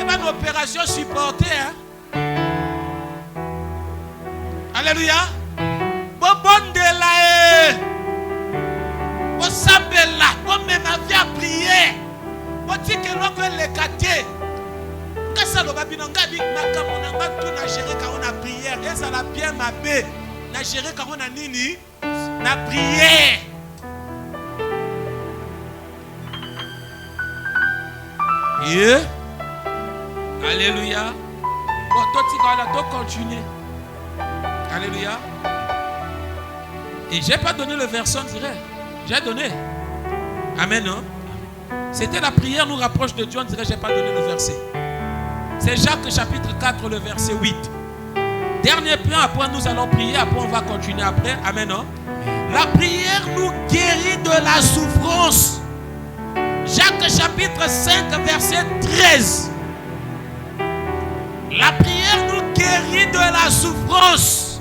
Une opération supportée. Hein? Alléluia. Bon de la bon sambela. Bon même vie à prier. Bon dit que l'on peut les quartiers. Qu'est-ce que ça va bien? On a dit qu'on a tout na gérer quand on a prière. Et ça l'a bien ma paix. Na gérer quand on a nini. Na prière. Yeah. Alléluia. Bon, toi, tu vas continuer. Alléluia. Et je n'ai pas donné le verset, on dirait. J'ai donné. Amen. Non? C'était la prière nous rapproche de Dieu, on dirait je n'ai pas donné le verset. C'est Jacques chapitre 4, le verset 8. Dernier point, après nous allons prier, après on va continuer après. Amen. Non? La prière nous guérit de la souffrance. Jacques chapitre 5, verset 13. La prière nous guérit de la souffrance.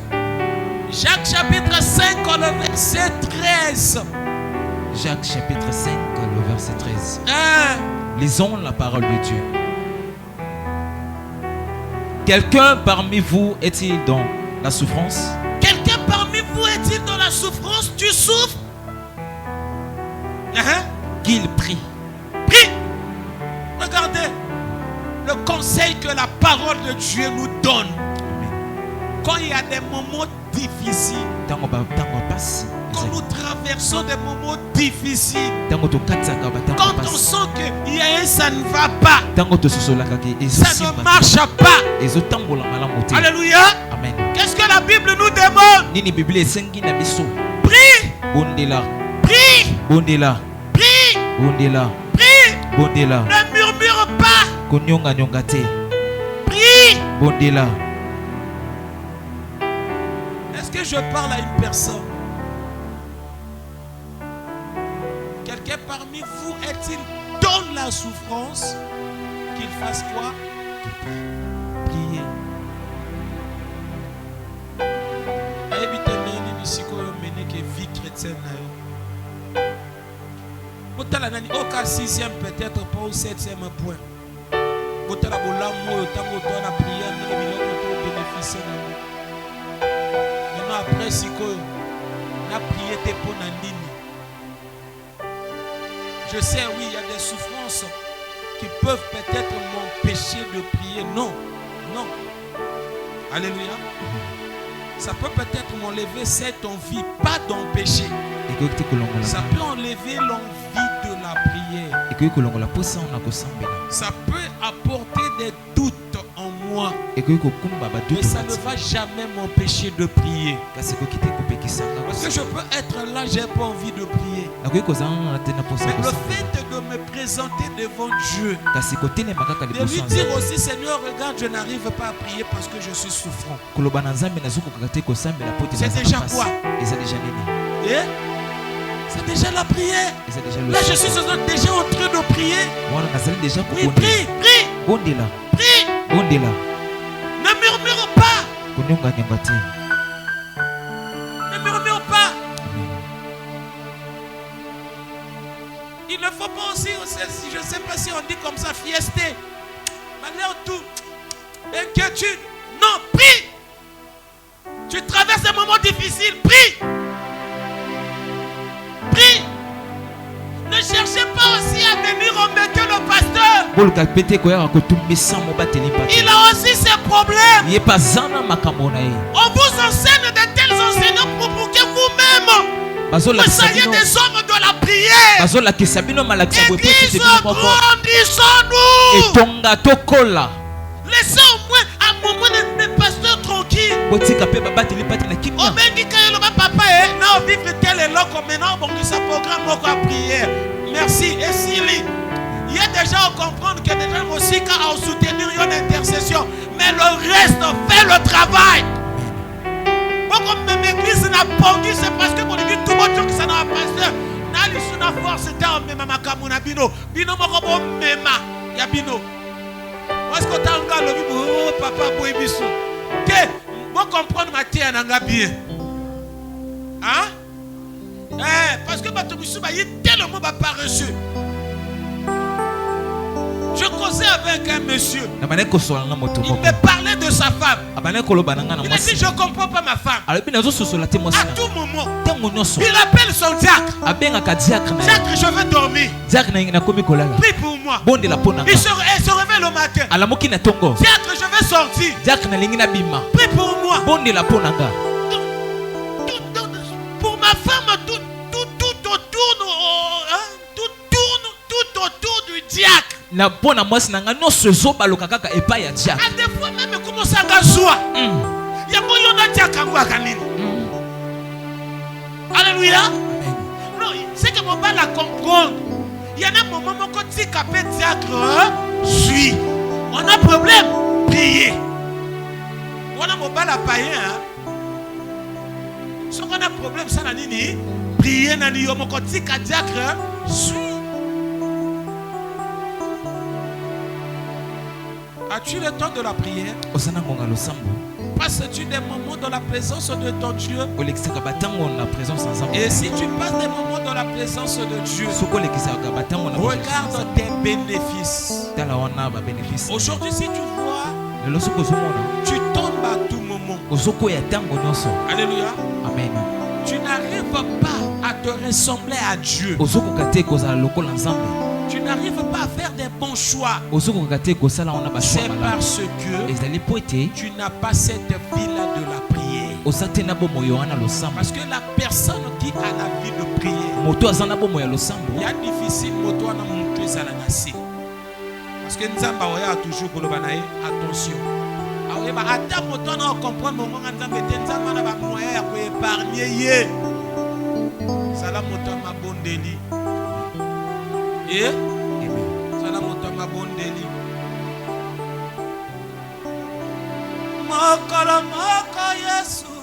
Jacques chapitre 5, le verset 13. Jacques chapitre 5, le verset 13. Lisons la parole de Dieu. Quelqu'un parmi vous est-il dans la souffrance? Quelqu'un parmi vous est-il dans la souffrance? Tu souffres? Qu'il prie. Prie. Regardez le conseil que la parole de Dieu nous donne. Quand il y a des moments difficiles, quand nous traversons des moments difficiles, quand on sent qu'il y a ça ne va pas, ça ne marche pas. Alléluia. Amen. Qu'est-ce que la Bible nous demande? Prie. Prie. Prie. Prie. Ne murmure pas. Prie. Est-ce que je parle à une personne? Quelqu'un parmi vous est-il dans la souffrance? Qu'il fasse quoi? Prier. Vie chrétienne. Au cas 6e, peut-être pas au 7e point. Maintenant, après, si on a prié pour Nandini. Je sais, oui, il y a des souffrances qui peuvent peut-être m'empêcher de prier. Non, non. Alléluia. Ça peut peut-être m'enlever cette envie, pas d'empêcher. Ça peut enlever l'envie de la prière. Ça peut apporter des doutes en moi. moi. Mais ça ne va jamais m'empêcher de prier. Parce que je peux être là, j'ai pas envie de prier. Mais le fait de me présenter devant Dieu, de lui dire aussi, Seigneur, regarde, je n'arrive pas à prier parce que je suis souffrant. C'est déjà quoi? C'est déjà la prière. Là, je suis déjà en train de prier. Oui, prie, prie. Prie. Ne murmure pas. Ne murmure pas. Il ne faut pas aussi, je ne sais pas si on dit comme ça, fiester. Malheur tout. Inquiétude. Non, prie. Tu traverses un moment difficile, prie. Prie. Ne cherchez pas aussi à venir embêter le pasteur. Il a aussi ses problèmes. On vous enseigne de tels enseignants pour que vous-même vous soyez des hommes de la prière. Église, grandissons-nous. Laissez au moins un moment de pasteur tranquille. Merci. Et Sili, il y a déjà à comprendre que déjà aussi à soutenir une intercession. Mais le reste fait le travail. Pourquoi même l'église n'a pas dit, c'est parce que mon église tout le monde qui s'en a pasteur. N'a l'issue de force, c'était un même makamuna bino. Bino moko mema ya bino. Est-ce que tu as un gars le papa boibiso? Que moi comprendre ma terre n'a bien. Hein? Parce que Batobisu il est tellement paresseux. Je causais avec un monsieur. Il me parlait de sa femme. Il a dit je ne comprends pas ma femme. À tout moment, il appelle son diacre. Diacre, je veux dormir. Prie pour moi. Il se réveille le matin. Diacre, je veux sortir. Prie pour moi. Pour ma femme, tout autour du diacre. À des fois même comment ça gazoua. Il y a un diacre. Alléluia. Non, c'est que mon bal la comprendre. Il y en a un moment où quand tu capes diacre, suis. On a problème, prier. On a mon bal à païen. Si on a problème, ça n'a ni prier, n'a ni yomo quand tu capes diacre, suis. As-tu le temps de la prière? Passes-tu des moments dans la présence de ton Dieu? Et si tu passes des moments dans la présence de Dieu, regarde tes bénéfices. Aujourd'hui, si tu vois, tu tombes à tout moment. Alléluia. Amen. Tu n'arrives pas à te ressembler à Dieu. Tu n'arrives pas à faire des bons choix. C'est parce que tu n'as pas cette vie-là de la prière. Parce que la personne qui a la vie de prière, il y a difficile parce que nous avons toujours attention. Et Salamotama Bondeli Makala Maka Yesu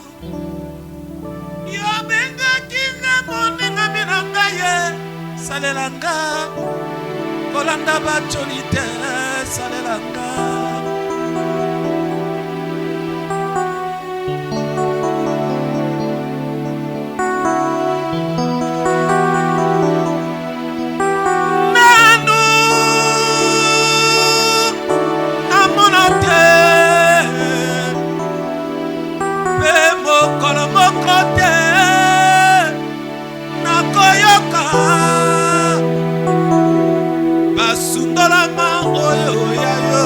Yabenga Kinga Monenga Minanga Ye Salelanga Kolanda Bacholite Salelanga Basundolama oyo ya yo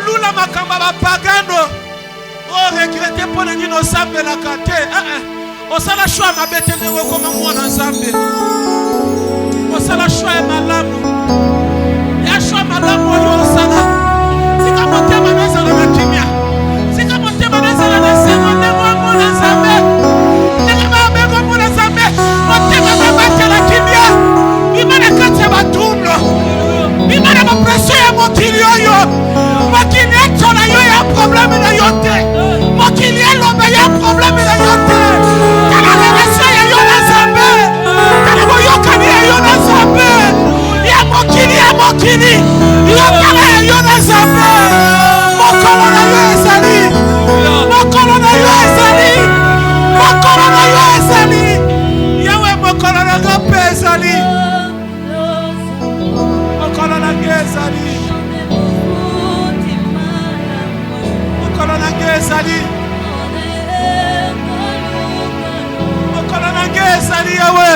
lula makamba ba pagano. Oh regretter pour les nos sambe la kate. Osala choix ma bete ngo koma mwana nzambe. Osala choix malamu. Ya choix malamu yo osala. Sika motema neza na kimia. Sika motema neza na sema ndemo mwana nzambe. Ndemo bego mwana nzambe. Motema babate la kimia. Bimana kati ya batumlo. Bimana ba pression ya mokili yo. Mokili etola yo ya problème na yote. Mokili elombe ya problème na yote. Kana relation ya yo na nzambe. Kana boyokani ya yo na nzambe. Ya mokili. Yokana ya yo na nzambe. Mokolo na yo ezali. Mokolo na yo ezali. Mokolo na yo ezali. Yawe mokolo na yo ezali. Mokolo na yo ezali. Mokolo na yo ezali. Mokolo na yo ezali yawe.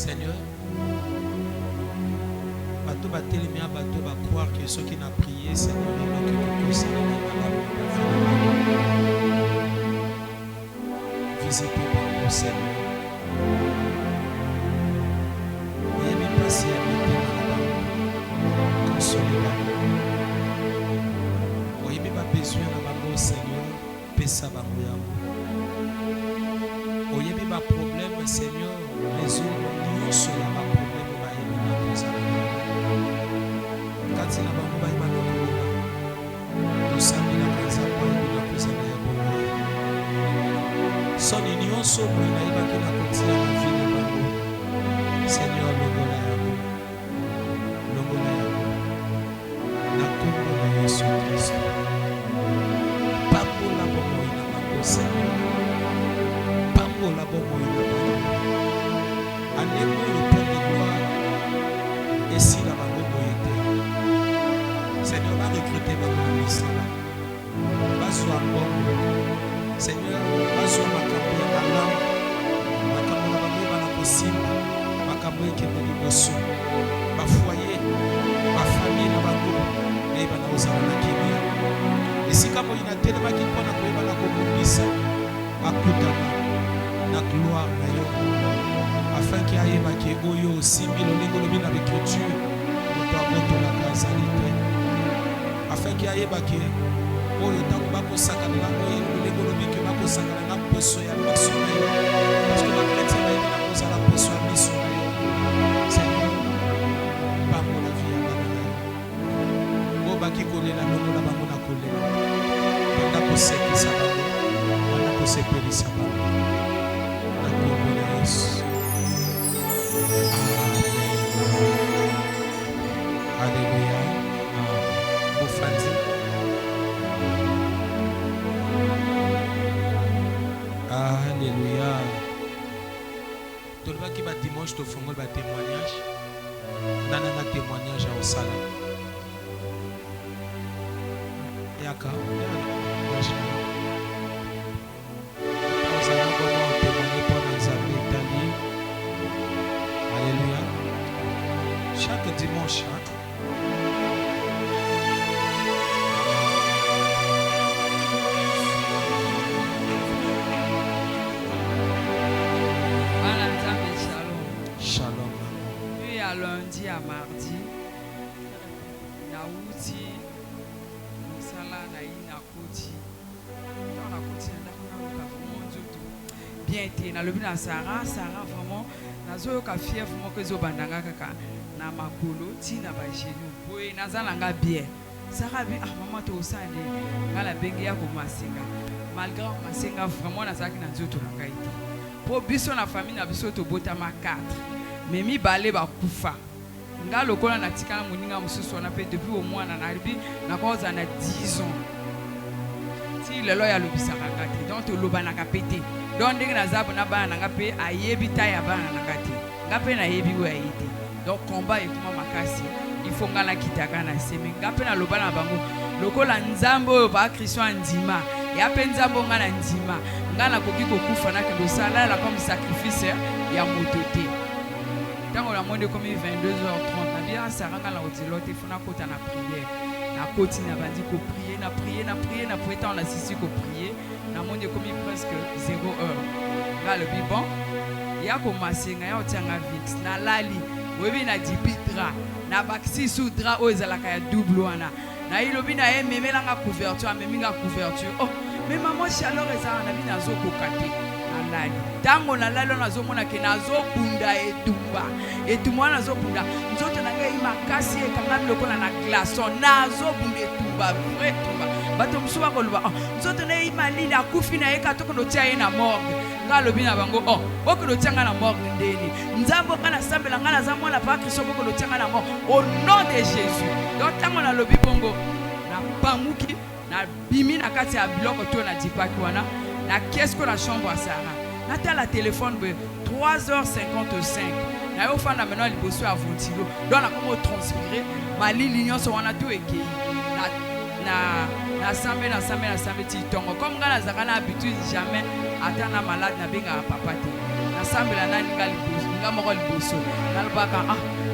Seigneur, bateau va télémer à bateau va croire que ceux qui n'ont prié, Seigneur, visitez par nous, Seigneur. Oui, mais passez à nous, consolez-nous. Oui, mais pas besoin de Seigneur, pesa bango. Oui, mais pas problème, Seigneur, résoudre nous sur la problème. Quand il a son union sur lui, il va continuer à vivre. Seigneur, la communauté de Jésus-Christ. Pas pour la bonne Seigneur. Pas pour la bonne allez-vous le point de gloire. Et si la bonne Seigneur, va recruter ma ministre. Va soit bon. Seigneur, va soit ma campagne à l'âme. Ma campagne à la possible. Ma campagne qui est dans l'émotion. Ma foyer, ma famille, ma groupe. Et ma osana na kimia. Et si comme il a tellement qu'il prend la gloire na kokumbisa. Akutana na gloire na yo. Afin qu'il y ait ma qui oyo 6000 olingo na l'écriture. Nous avons la causalité. Afin qu'il y ait baké au temps bako sakana na oyo lego lobiki bako sakana na poso ya mission parce que la chrétien est na poso la poso ya mission Seigneur pas mon vie ya baki kolela logo la bango na kolela banda ko seki sa bango banda ko sepeli sa bango na kombo na Yesu. Alléluia. Alléluia. Tout le monde qui va dimanche, tu fais un témoignage. Dans un témoignage à Osala. Et à quand? Nous allons témoigner pendant les années italiennes. Alléluia. Chaque dimanche. Lundi à mardi, Naouti, Sala, Naïna, Koti, dans la Koti, bien été, dans le but de Sarah, vraiment, Nazo Kafia, vraiment que Zobandanga Kaka, Namakolo, Tina Bajenu, Boé, Nazalanga bien. Sarah, ah, maman, tu as aussi la Bengia pour Masinga. Malgré Masinga, vraiment, Nazaki Nazo Tulanga. Pour Bisson, la famille, Nabiso, to Botama 4. Mais mi balé ba kufa nga lokola na tikana muninga mususu na pe depuis au moins na naribi na koza na 10 ans ti lelo ya lobisa kakati donc to loba na kapete donc ndenge na zabu na bana nga pe ayebi ta ya bana na kati nga pe na yebi we ayite donc combat et kuma makasi il faut nga na kitaka na semi nga pe na loba na bango lokola nzambo ba Christian ndima ya pe nzambo nga na ndima nga na koki kokufa na kendo sala la comme sacrifice ya motote. Quand on a demandé comme 22h30, on a dit à Sarah, on a dit il faut qu'on na prière. Na côté na bandi ko prier, na prier, on a assisté ko prier. Na demandé comme presque 0 heure. Là le bon, il y a commencé nga ya tianga vix, na lali, webi na dipitra, na baxi sous drap o ezalaka ya double wana. Na ilobi na e memela nga couverture, meminga couverture. Oh, mais maman chaleur ezala na bi na zo ko kate. Tango na lalo na zomona ke na zo bunda etumba etumwa na zo bunda nzoto na ngai makasi e kanga lokola na glaçon na zo bunda etumba vrai tumba bato musuba ko luba nzoto na imali na kufi na eka to kono tia na morgue ngalo bina bango boko do tianga na morgue ndeni nzambo kana sambela ngana za mwana pa Kristo boko do tianga na mort au nom de Jésus. Donc tango na lobi bongo na pamuki na bimi na kati ya biloko to na dipaki wana na qu'est-ce que la chambre à Sarah Nata la téléphone 3h55 na yo fanda maintenant liboso ya ventilo donc na comme transpirer mali l'union so wana tout ekei na sambe ti tongo comme ngana zaka na habitude jamais atana malade na benga papa te na nasambela nani nga moko liboso nalobaka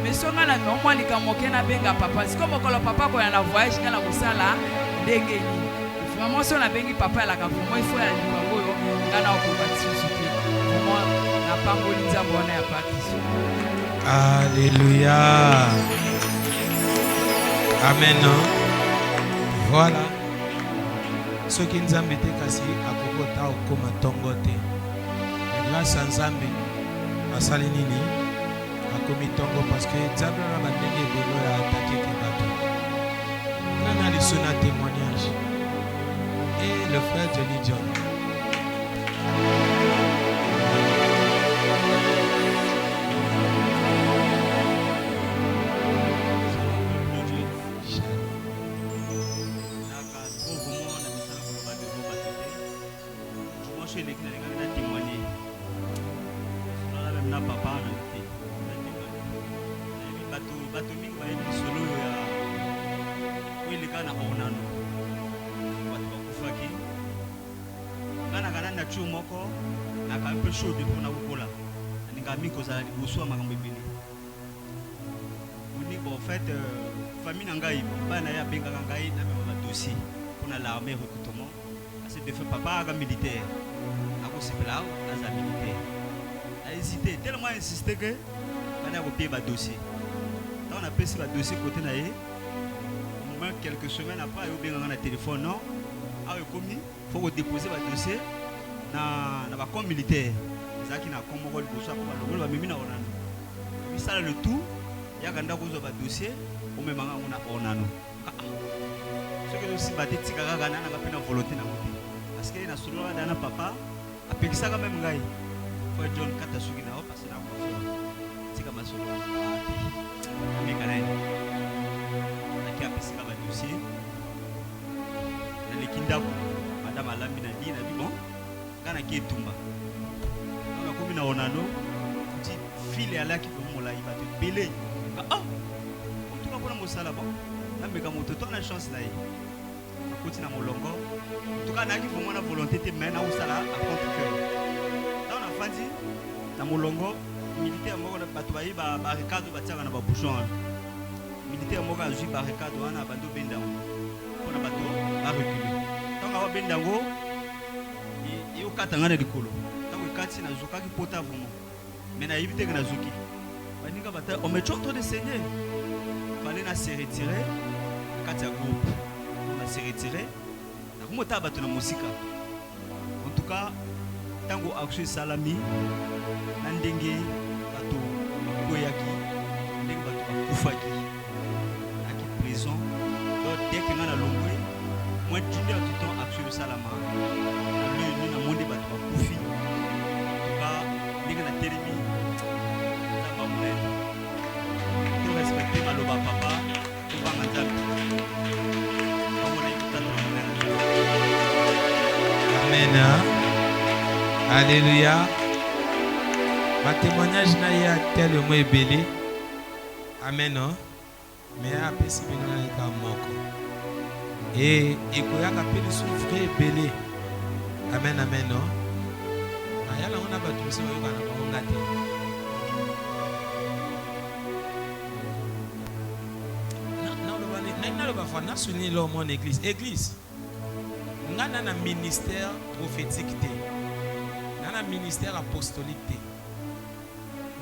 mais songa na mwa likamoke nabenga papa siko mokolo papa koya na voyage nga na kosala ndenge nini vraiment so nabengi papa alaka vraiment ifo ya likambo oyo nga na okoka tisusu te vraiment napangoli nzambe wana ya partition. Alléluia. Amen. Voilà. Ce qui nous a mis kasi akokota okoma tongo te. Grâce à Nzambe asali nini akomi tongo parce que Nzambe na bandenge belo ya attaqué ke bato. Nana li sona témoignage. Et le frère Johnny John. En fait, famille Nangaï, bana ya benga Nangaï, na même dossier pour l'armée recrutement. C'est de fait papa a militaire. A cause c'est là, a militaire. A hésité, tellement insisté que bana a payer ba dossier. Quand on a payé ce dossier côté naé, au moins quelques semaines après, il y a eu un téléphone non, a commis, faut déposer ba dossier na ba corps militaire. Ça qui n'a comme rôle pour ça, pour le même na onano. Il ça le tout. Il y a un dossier, au même moment on a ce que nous sommes battus, c'est qu'on a une volonté. Parce qu'il y a un papa, après ça, quand même, il faut que John Katasuki n'a pas passé la voiture. C'est comme ça. Mais quand même, il y a un dossier. Il y a un madame Alamina dit, bon, quand il y a un tomba, on a commis un onano, dit, fille est là qui peut me la, il va te bêler. Tu vas prendre mon salaire. Mais quand tu as la chance là, tu continues à molongo. En tout cas, il faut la volonté de mener au salaire à contre-cœur. Dans la fin de molongo, militaire moko na batwayi ba barricade batia na ba bouchon. Militaire moko a joué barricade wana bando bendango. Pour na bato a reculer. Tant ka bendango, il au katanga na likolo. Tant que kati na zoka ki pota vraiment. Mais na éviter que na zoki. On met trop de saigner. Il fallait se retirer. Quand il y a groupe, on s'est retiré. On a battu la musique. En tout cas, tant que Akshu Salami, Nandenge, Bato, Koyaki, Nandenge Bato, Koufaki, Aki prison. Donc, dès que nous avons l'ongoué, moi, je dis à tout le temps Akshu Salama, nous avons demandé Bato, Koufi. En tout cas, dès que nous avons terminé, respecter Maloba papa, tout va m'attendre. Amen. Alléluia. Ma témoignage n'a eu tellement ébélé. Amen. Mais après si bien on est comme moko. Et qu'on a appelé le souffrir ébélé. Amen, amen. Ayala on a pas tout ça on a gâté. Nous souligné l'homme en église. Église, nous avons un ministère prophétique, nous avons un ministère apostolique,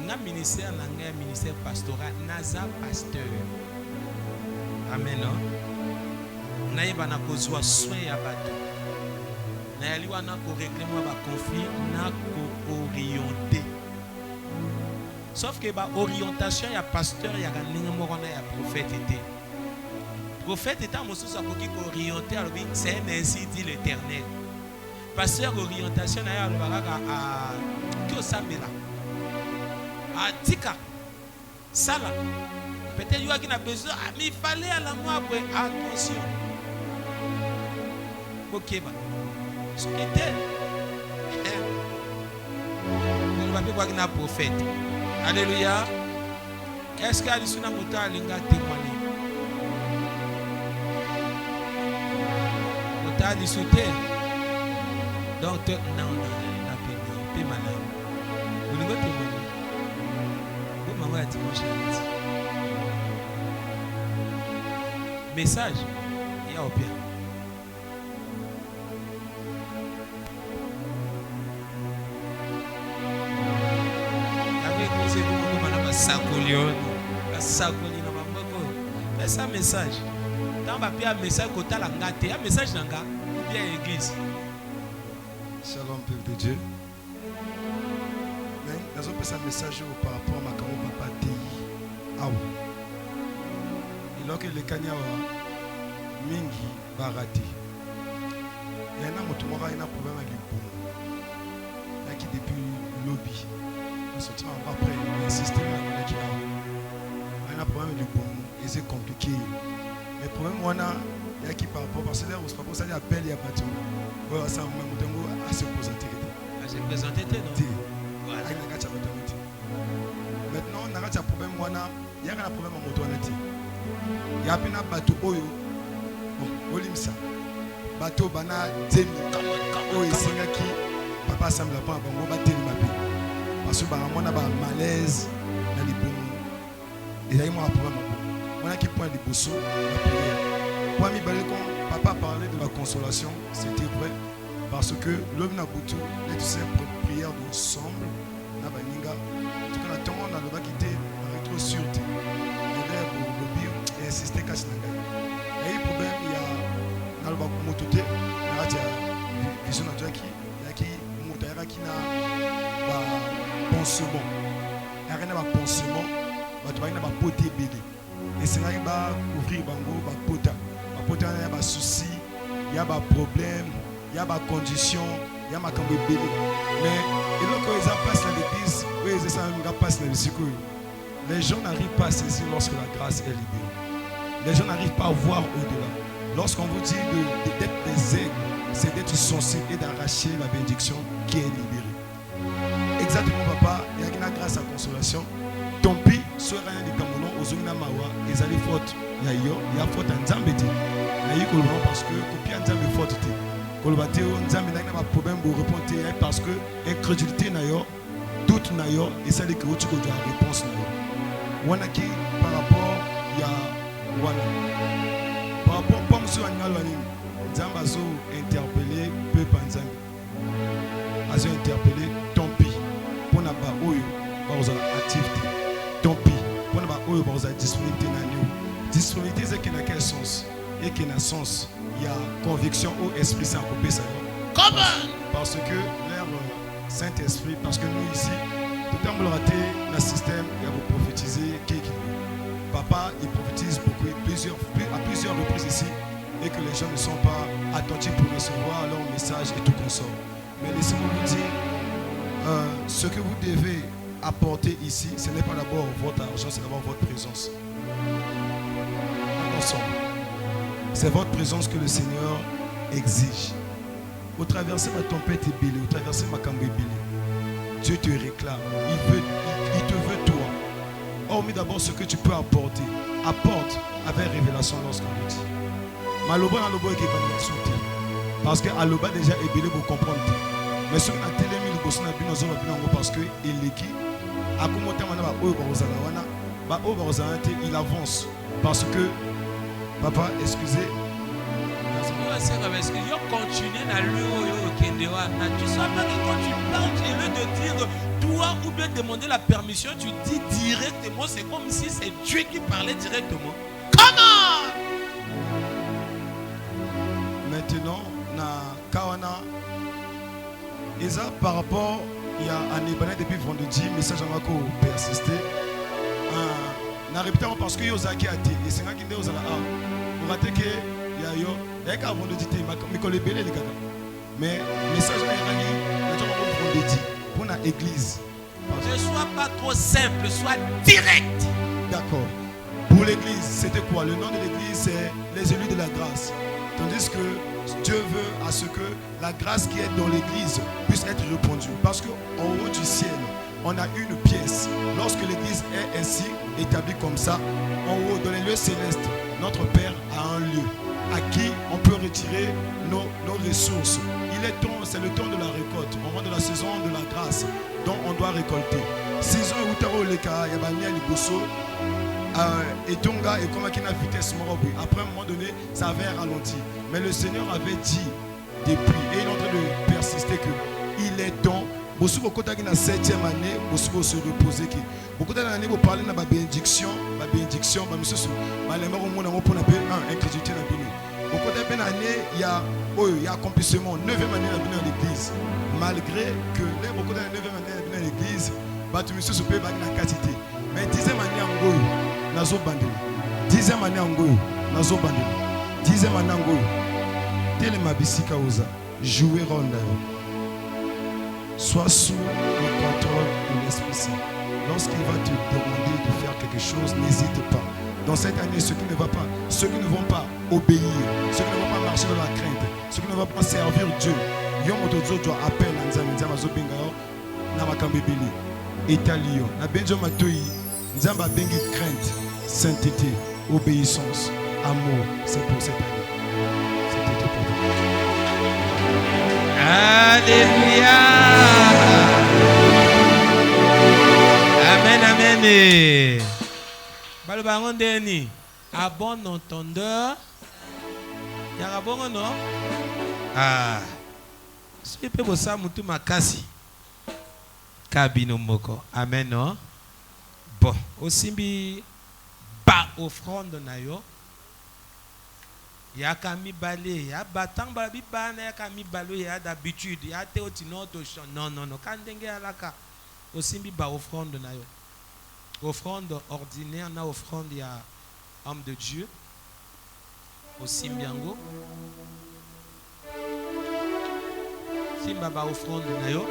nous avons un ministère pastoral, nous avons un pasteur. Amen. Nous avons besoin de soins à bateau. Nous avons régler les conflits, nous avons orienté. Sauf que l'orientation, il y a pasteur, il y a un prophète. Prophète étant Moussous Sakoki orienté, c'est ainsi dit l'Éternel. Pasteur orientation à Kiosambela, à Tika, Sala. Peut-être qu'il y a besoin, mais il fallait à la moi attention. Ok, ce qui était, on va voir qu'il y a un prophète. Alléluia. Est-ce qu'il y a des gens qui ont témoigné? Du soutien. Donc, non, pas malade. Vous témoigner. Bon, maman a dimanche lundi. Message, il y a au pire. Mais ça message. Quand on a un message, on a un message dans l'église. Shalom, peuple de Dieu. Mais nous avons un message par rapport à ma papa TI. Ah oui. Et là que le Kanyawa Mingi va rater. Il y a un problème avec le bon. Il y a qui depuis le lobby. Après, il y a un système qui a un problème avec le bon. Et c'est compliqué. Mais le problème, il y a qui par rapport parce que là, on se appelle il y a pas de temps. Ça m'a assez présenté. J'ai présenté, non? Voilà. Maintenant, on a un problème. Il y a un problème à moto. Il y a un bateau. Bon, Olimsa. Bateau, bana, Demi. Oh, et c'est qui papa semble pas avoir un bateau. Parce que on a un malaise dans les bons. Et il y a un problème. On a qui point des bossos, la prière. Papa parlait de la consolation, c'était vrai. Parce que l'homme n'a pas tout, les simples prières d'ensemble, n'a pas ninga. En tout cas, la tombe, on a le bas quitté, avec trop sûreté. L'élève, le bio, et insister qu'à ce nanga. Et le problème, il y a le bas pour mototer, il y a vision de qui, il y a qui, il y a qui n'a pas pansement. Il y a rien à pansement, il y a pas poté bébé. Et c'est là qu'il va ouvrir bango, va pota. Va pota, il y a des soucis, il y a des problèmes, il y a des conditions, il y a des bébés. Mais et là, quand ils passent dans l'église, les gens n'arrivent pas à saisir lorsque la grâce est libérée. Les gens n'arrivent pas à voir au-delà. Lorsqu'on vous dit d'être des aigles, c'est d'être sensible et d'arracher la bénédiction qui est libérée. Exactement, papa, il y a une grâce à consolation. Tant pis, soit rien de Cameroun, aux Zungna Mawa, ils allaient faute. Il y a faute en Zambéti. Il y a eu parce que copie en Zambé faute. Kolobate en Zambé n'a pas de problème pour répondre parce que incrédulité n'a pas, doute n'a pas, et ça dit que tu dois la réponse n'a pas. Wana qui par rapport il y a Wana. Par rapport à M. Angalwani, Zambazo interpellé peuple en Zambé. Azo interpellé, tant pis. Pour n'a pas oyo, par activité. Tant pis, pour ne pas avoir disponibilité. Disponibilité, c'est qu'il n'a quel sens? Et qu'il n'a sens. Il y a conviction au Esprit Saint coupé ça. Comment? Parce que l'air Saint-Esprit, parce que nous ici, tout le temps raté le système, il y a vous prophétiser. Papa, il prophétise beaucoup, à plusieurs reprises ici, et que les gens ne sont pas attentifs pour recevoir leur message et tout consort. Mais laissez-moi vous dire, ce que vous devez apporter ici, ce n'est pas d'abord votre argent, c'est d'abord votre présence. Ensemble. C'est votre présence que le Seigneur exige. Au traverser ma tempête et bélé, au traverser ma cambre et bélé, Dieu te réclame. Il te veut toi. Hormis d'abord ce que tu peux apporter, apporte avec révélation lorsqu'on le dit. Maloba na lobo est révélation. Parce que Aloba déjà est bélé pour comprendre. Mais ce qu'on a télémis le boss n'a pas besoin parce que il est qui. Il avance parce que papa, excusez. Tu sais pas que quand tu parles, au lieu de dire toi ou bien demander la permission, tu dis directement, c'est comme si c'est Dieu qui parlait directement. Comment? Maintenant, na Kawana, Isa par rapport. Il y a un Ibanais depuis vendredi, message à Mako persisté. Na répété parce que Yozaki a dit, et c'est là qu'il est aux ala. Vous ratez que il y a yo, il y a qu'à vendredi, mais qu'on les belé les gars. Mais message à Irani, vendredi pour la église. Ne sois pas trop simple, sois direct. D'accord. Pour l'église, c'était quoi? Le nom de l'église, c'est les élus de la grâce. Tandis que Dieu veut à ce que la grâce qui est dans l'église puisse être répandue. Parce qu'en haut du ciel, on a une pièce. Lorsque l'église est ainsi établie comme ça, en haut, dans les lieux célestes, notre Père a un lieu à qui on peut retirer nos ressources. c'est le temps de la récolte, au moment de la saison de la grâce, dont on doit récolter. Saison et utaro leka yabania liboso et tonga et comme à vitesse morobi. Après un moment donné, ça avait ralenti. Mais le Seigneur avait dit depuis, et il est en train de persister que il est temps. Beaucoup de temps dans la 7e année, beaucoup se reposer. Beaucoup de temps vous parlez de la bénédiction, incrédulité. Beaucoup d'années, il y a accomplissement. 9e année dans l'église. Malgré que beaucoup d'années 9e année dans l'église, monsieur se peut la quantité. Mais 10e année en Goyo, nazo bandé. 10e année en Goyo, nazo bandé. 10e année en Goyo. Télé mabisika oza, jouer ronda. Sois sous le contrôle de l'Esprit Saint. Lorsqu'il va te demander de faire quelque chose, n'hésite pas. Dans cette année, ceux qui ne vont pas obéir, ceux qui ne vont pas marcher dans la crainte, ceux qui ne vont pas servir Dieu, Yom Otozo doit appeler Nzamba Zobingao, Namakambebili, Italio, Nabenjo Matoi, Nzamba Bengi crainte, sainteté, obéissance, amour. C'est pour cette année. C'était tout pour vous. Alléluia. Amen, amen. Balbaron Deni, à bon entendeur. Il y a un bon non? Ah. Si tu peux ça, mutu makasi. Kabino moko. Amen, non? Bon, aussi bi ba offrande na yo. Ya kami balé, ya batang balabi bana ya kami balé ya d'habitude, ya te otinoto non non non kandenge alaka. Aussi bi ba offrande na yo. Offrande ordinaire na offrande ya homme de Dieu. Aussi mbiango. Simba ba offrande na yo.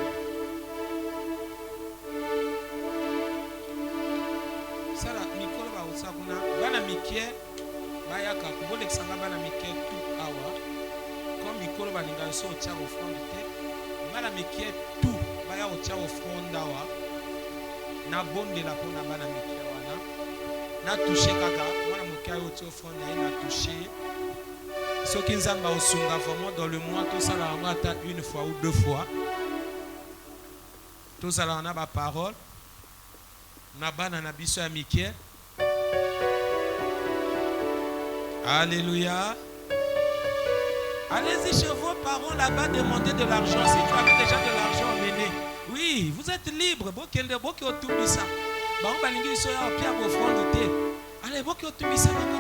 Sala mikolo ba osakuna bana mikie bayaka kubole kisanga bana mikie tout awa comme mikolo balinga so tia offrande te bana mikie tout baya otia offrande awa na bonde la pona bana mikie wana na toucher kaka mwana mokia yo tia offrande na toucher ce qui nzamba osunga vraiment dans le mois tout ça la ngata une fois ou deux fois tout ça là on a ba parole na bana na biso ya mikie. Alléluia. Allez-y chez vos parents là-bas, demandez de l'argent. Si tu avais déjà de l'argent, emmenez. Oui, vous êtes libre. Allez,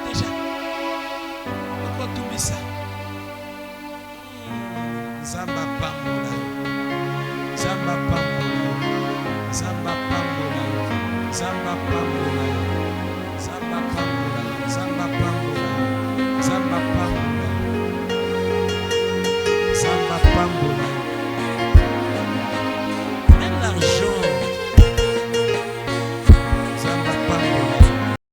déjà. Zamba Pambola. Zamba Pambola. Zamba Pambola. Zamba Pambola. Zamba Pambola. Zamba Pambola. Zamba Pambola. Zamba Pambola.